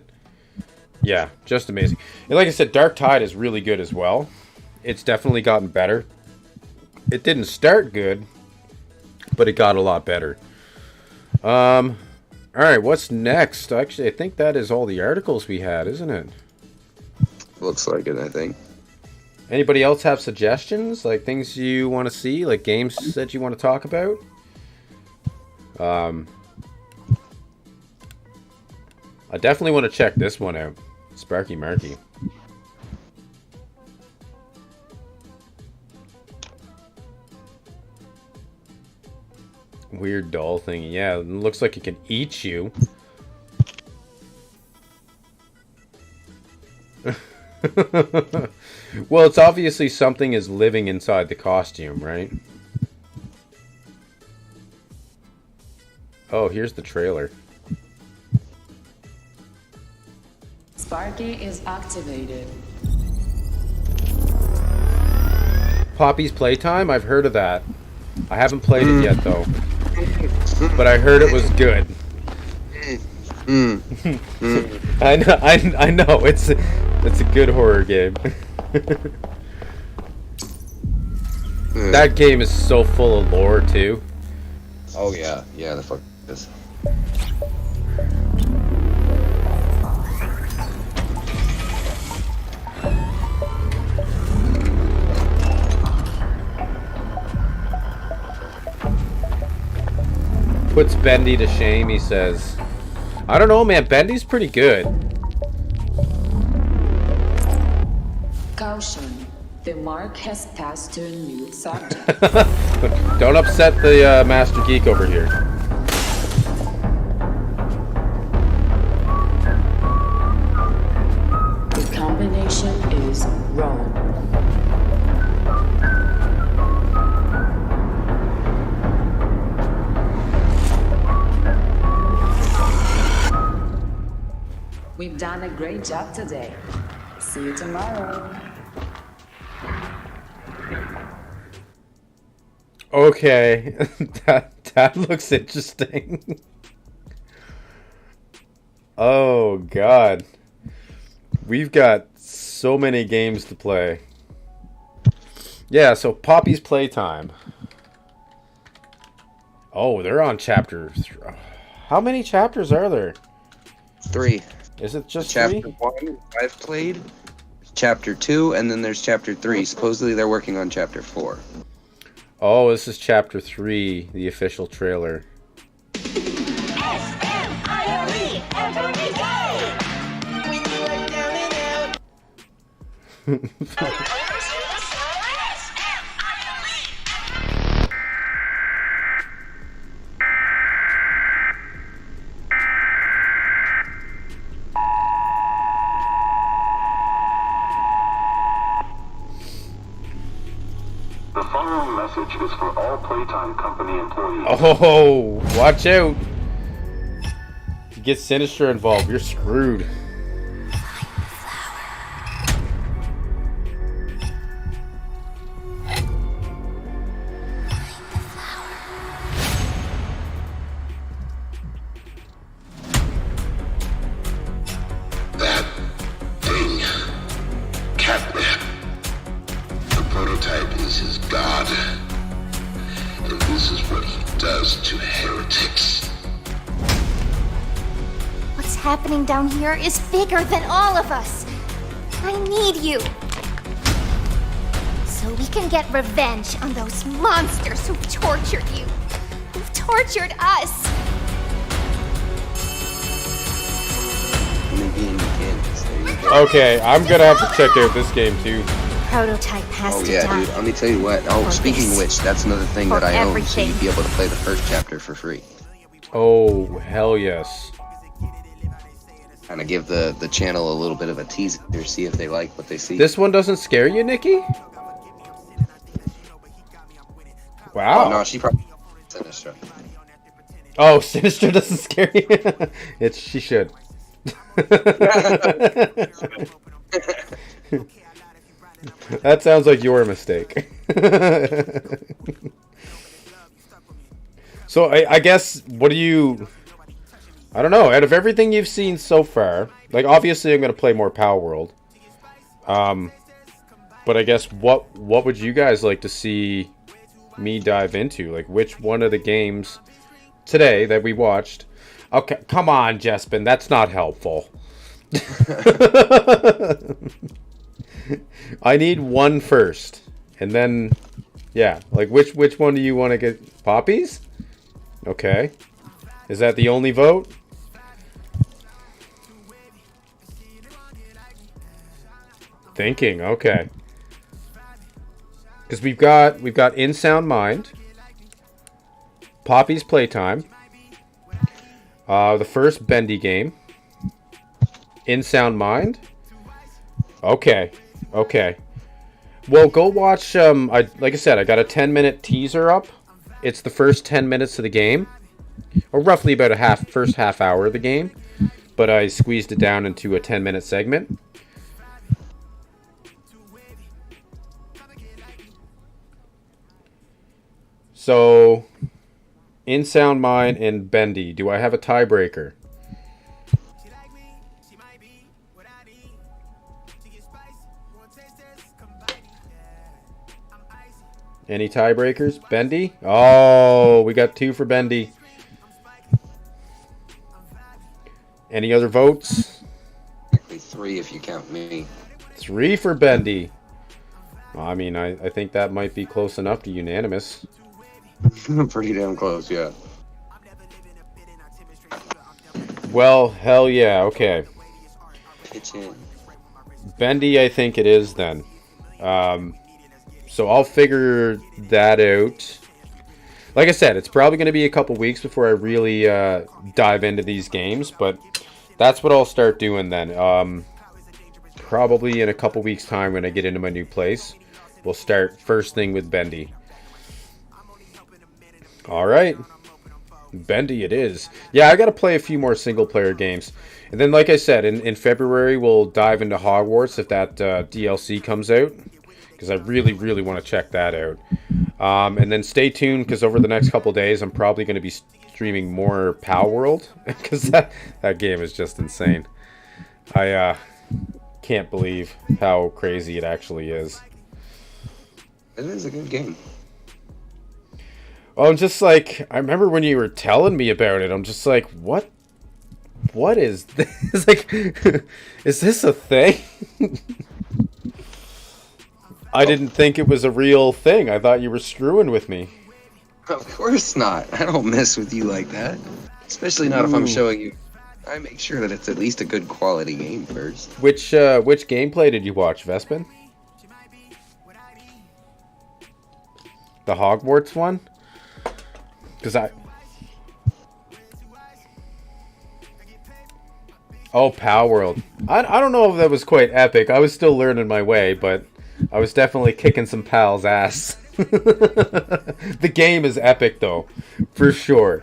yeah, just amazing. And like I said, Dark Tide is really good as well. It's definitely gotten better. It didn't start good, but it got a lot better. Alright, what's next? Actually, I think that is all the articles we had, isn't it? Looks like it, I think. Anybody else have suggestions? Like things you want to see? Like games that you want to talk about? I definitely want to check this one out. Sparky Marky. Weird doll thing. Yeah, it looks like it can eat you. Well, it's obviously something is living inside the costume, right? Oh, here's the trailer. Sparky is activated. Poppy's Playtime? I've heard of that. I haven't played it yet, though. But I heard it was good. I know. It's a good horror game. That game is so full of lore, too. Oh, yeah. Yeah, the fuck is. Puts Bendy to shame, he says. I don't know, man. Bendy's pretty good. Caution. The mark has passed to a new subject. Don't upset the Master Geek over here. The combination is wrong. We've done a great job today. See you tomorrow. Okay, that looks interesting. Oh God, we've got so many games to play. Yeah, so Poppy's Playtime. Oh, they're on chapter. How many chapters are there? 3. Is it just Chapter 3? 1 I've played. Chapter 2, and then there's Chapter 3. Supposedly they're working on Chapter 4. Oh, this is chapter 3, the official trailer. The following message is for all Playtime Company employees. Oh, watch out. If you get Sinister involved, you're screwed. That thing, catnip. The prototype is his god. And this is what he does to heretics. What's happening down here is bigger than all of us. I need you. So we can get revenge on those monsters who've tortured you. Who've tortured us. Okay, I'm gonna have to check out this game too. Prototype has Oh to yeah, die. dude. Let me tell you what. Oh, For speaking of this. which, that's another thing For that I own, so everything. you'd be able to play the first chapter for free. Oh, hell yes. Kind of give the channel a little bit of a teaser, see if they like what they see. This one doesn't scare you, Nikki? Wow. Oh, no, she probably Sinister. Oh, Sinister doesn't scare you? She should. That sounds like your mistake. So I guess, what do you... I don't know, out of everything you've seen so far, like obviously I'm going to play more Power World. But I guess what would you guys like to see me dive into? Like which one of the games today that we watched... Okay, come on, Jespin, that's not helpful. I need one first, and then, yeah, like which one do you want to get? Poppies? Okay, is that the only vote? Thinking, okay, because we've got In Sound Mind, Poppy's Playtime, the first Bendy game, In Sound Mind. Okay. Well, go watch. Like I said, I got a 10-minute teaser up. It's the first 10 minutes of the game, or roughly about first half hour of the game. But I squeezed it down into a 10-minute segment. So, In Sound Mind and Bendy. Do I have a tiebreaker? Any tiebreakers? Bendy? Oh, we got 2 for Bendy. Any other votes? Actually 3 if you count me. 3 for Bendy. Well, I mean, I think that might be close enough to unanimous. Pretty damn close, yeah. Well, hell yeah, okay. Pitch in. Bendy, I think it is then. So I'll figure that out. Like I said, it's probably going to be a couple weeks before I really dive into these games, but that's what I'll start doing then. Probably in a couple weeks' time when I get into my new place, we'll start first thing with Bendy. All right. Bendy it is. Yeah, I got to play a few more single-player games. And then, like I said, in February, we'll dive into Hogwarts if that DLC comes out. Because I really, really want to check that out. And then stay tuned, because over the next couple days, I'm probably going to be streaming more Pal World. Because that game is just insane. I can't believe how crazy it actually is. It is a good game. Oh, I'm just like, I remember when you were telling me about it, I'm just like, what is this? Like, is this a thing? I didn't think it was a real thing. I thought you were screwing with me. Of course not. I don't mess with you like that. Especially not if I'm showing you. I make sure that it's at least a good quality game first. Which gameplay did you watch, Vespin? The Hogwarts one? Because Oh, Power World. I don't know if that was quite epic. I was still learning my way, but I was definitely kicking some pals' ass. The game is epic, though, for sure.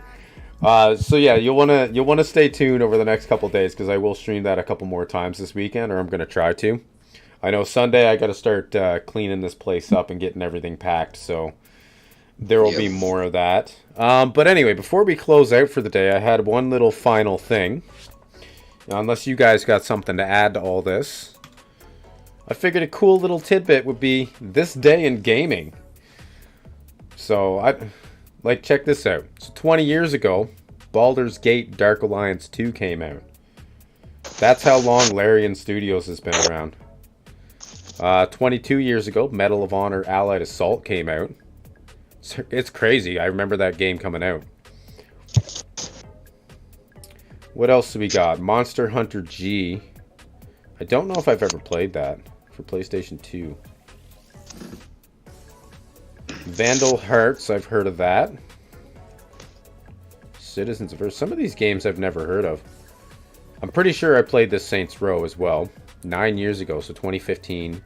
So yeah, you'll wanna stay tuned over the next couple days, because I will stream that a couple more times this weekend, or I'm gonna try to. I know Sunday I gotta start cleaning this place up and getting everything packed, so there will be more of that. But anyway, before we close out for the day, I had one little final thing. Now, unless you guys got something to add to all this, I figured a cool little tidbit would be this day in gaming. So, check this out. So 20 years ago, Baldur's Gate Dark Alliance 2 came out. That's how long Larian Studios has been around. 22 years ago, Medal of Honor Allied Assault came out. It's crazy. I remember that game coming out. What else do we got? Monster Hunter G. I don't know if I've ever played that for PlayStation 2. Vandal Hearts, I've heard of that. Citizens of Earth. Some of these games I've never heard of. I'm pretty sure I played this Saints Row as well. 9 years ago, so 2015.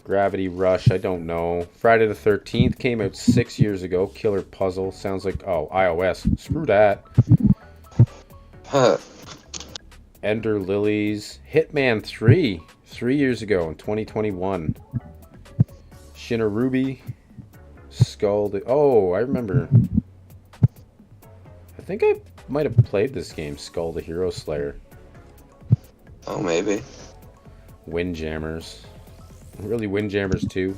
Gravity Rush, I don't know. Friday the 13th came out 6 years ago. Killer Puzzle, sounds like... Oh, iOS. Screw that. Huh. Ender Lilies. Hitman 3. 3 years ago in 2021. Shinorubi. Skull... Oh, I remember. I think I might have played this game, Skull the Hero Slayer. Oh, maybe. Windjammers. Really, Windjammers 2.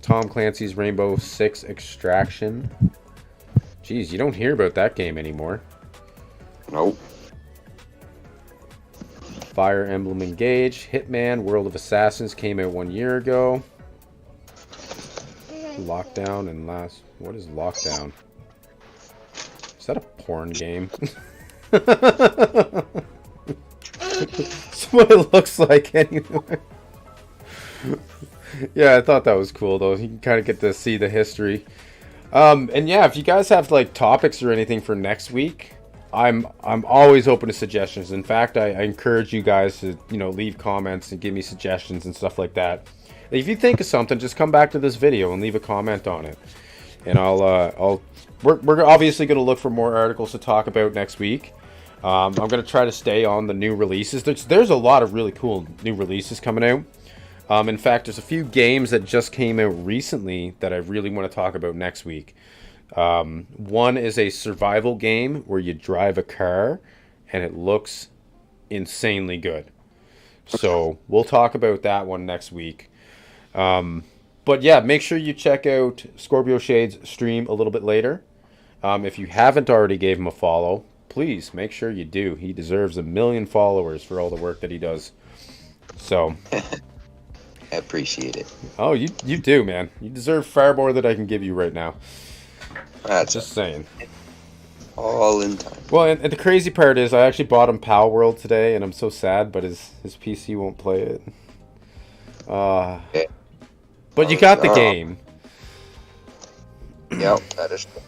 Tom Clancy's Rainbow Six Extraction. Jeez, you don't hear about that game anymore. Nope. Fire Emblem Engage. Hitman World of Assassins came out 1 year ago. Lockdown and last... What is Lockdown? Is that a porn game? That's what it looks like anyway. Yeah, I thought that was cool though. You can kind of get to see the history. And yeah, if you guys have like topics or anything for next week, I'm always open to suggestions. In fact, I encourage you guys to, leave comments and give me suggestions and stuff like that. If you think of something, just come back to this video and leave a comment on it. And we're obviously going to look for more articles to talk about next week. I'm going to try to stay on the new releases. There's a lot of really cool new releases coming out. In fact, there's a few games that just came out recently that I really want to talk about next week. One is a survival game where you drive a car and it looks insanely good. So we'll talk about that one next week. But yeah, make sure you check out Scorpio Shade's stream a little bit later. If you haven't already gave him a follow, please make sure you do. He deserves 1 million followers for all the work that he does. So... I appreciate it. Oh, you do, man. You deserve far more than I can give you right now. That's just saying. All in time. Well, and the crazy part is I actually bought him Pal World today, and I'm so sad, but his PC won't play it. Yeah. But you got the game. Yep, that is true.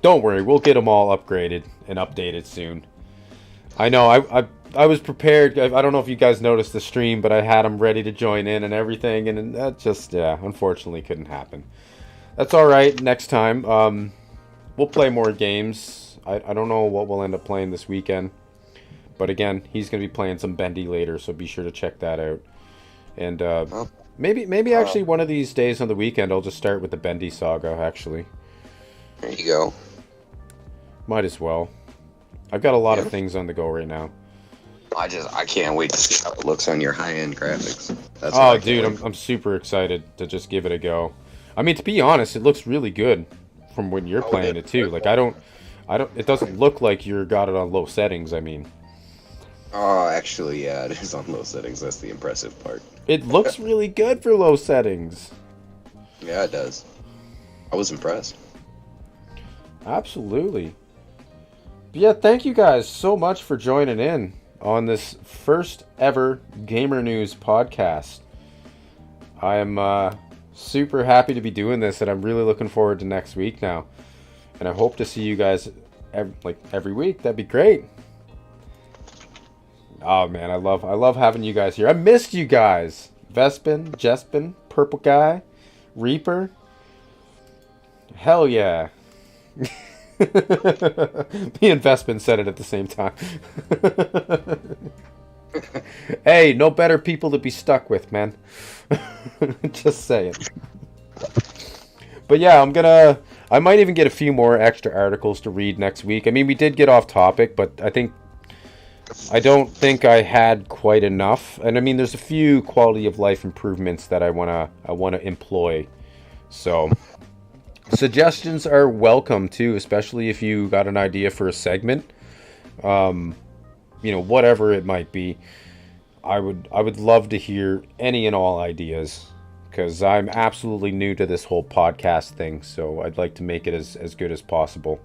Don't worry, we'll get them all upgraded and updated soon. I know, I was prepared. I don't know if you guys noticed the stream, but I had them ready to join in and everything, and that just, yeah, unfortunately couldn't happen. That's alright, next time. We'll play more games. I don't know what we'll end up playing this weekend. But again, he's going to be playing some Bendy later, so be sure to check that out. And maybe actually one of these days on the weekend I'll just start with the Bendy saga, actually. There you go. Might as well. I've got a lot of things on the go right now. I can't wait to see how it looks on your high-end graphics. That's Oh, dude, I'm super excited to just give it a go. I mean, to be honest, it looks really good from when you're playing it too. Like, it doesn't look like you got it on low settings, I mean. Oh, actually, yeah, it is on low settings. That's the impressive part. It looks really good for low settings. Yeah, it does. I was impressed. Absolutely. But yeah, thank you guys so much for joining in on this first ever Gamer News podcast. I am super happy to be doing this, and I'm really looking forward to next week now. And I hope to see you guys every week. That'd be great. Oh man, I love having you guys here. I missed you guys. Vespin, Jespin, Purple Guy, Reaper. Hell yeah. Me and Vespin said it at the same time. Hey, no better people to be stuck with, man. Just saying. But yeah, I might even get a few more extra articles to read next week. I mean, we did get off topic, but I don't think I had quite enough. And I mean, there's a few quality of life improvements that I wanna employ. So suggestions are welcome too, especially if you got an idea for a segment. Whatever it might be. I would love to hear any and all ideas, because I'm absolutely new to this whole podcast thing, so I'd like to make it as good as possible.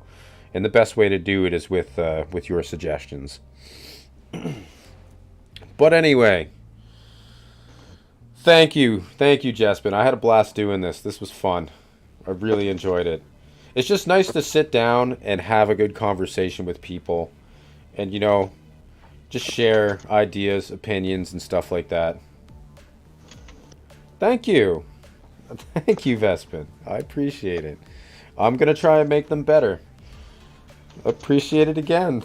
And the best way to do it is with your suggestions. But anyway, thank you, Jespin. I had a blast doing this. This was fun. I really enjoyed it. It's just nice to sit down and have a good conversation with people, and just share ideas, opinions, and stuff like that. Thank you. Thank you, Vespin. I appreciate it. I'm going to try and make them better. Appreciate it again.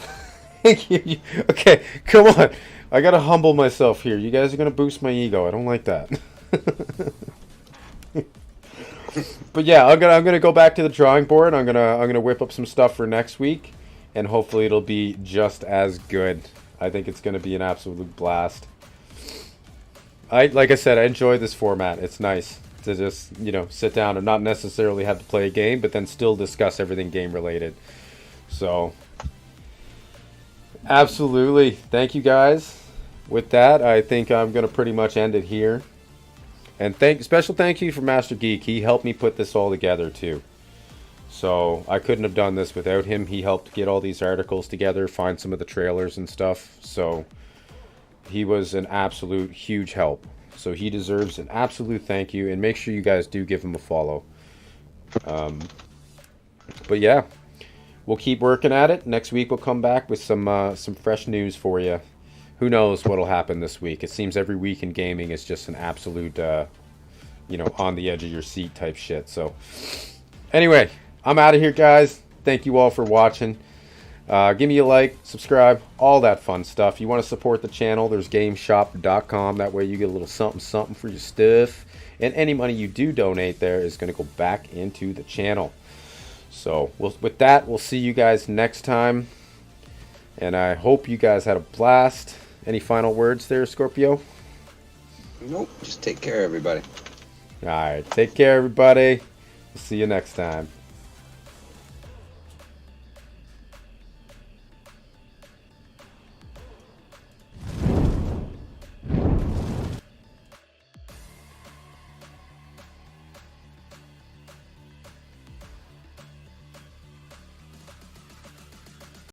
Thank you. Okay, come on. I got to humble myself here. You guys are going to boost my ego. I don't like that. But yeah, I'm gonna go back to the drawing board. I'm gonna whip up some stuff for next week, and hopefully it'll be just as good. I think it's gonna be an absolute blast. Like I said, I enjoy this format. It's nice to just sit down and not necessarily have to play a game, but then still discuss everything game related. So absolutely, thank you guys. With that, I think I'm gonna pretty much end it here. And special thank you for Master Geek. He helped me put this all together too. So I couldn't have done this without him. He helped get all these articles together, find some of the trailers and stuff. So he was an absolute huge help. So he deserves an absolute thank you. And make sure you guys do give him a follow. But yeah, we'll keep working at it. Next week we'll come back with some fresh news for you. Who knows what'll happen this week? It seems every week in gaming is just an absolute, on the edge of your seat type shit. So, anyway, I'm out of here, guys. Thank you all for watching. Give me a like, subscribe, all that fun stuff. You want to support the channel, there's GameShop.com. That way you get a little something for your stuff. And any money you do donate there is going to go back into the channel. So, with that, we'll see you guys next time. And I hope you guys had a blast. Any final words there, Scorpio? Nope. Just take care, everybody. All right. Take care, everybody. We'll see you next time.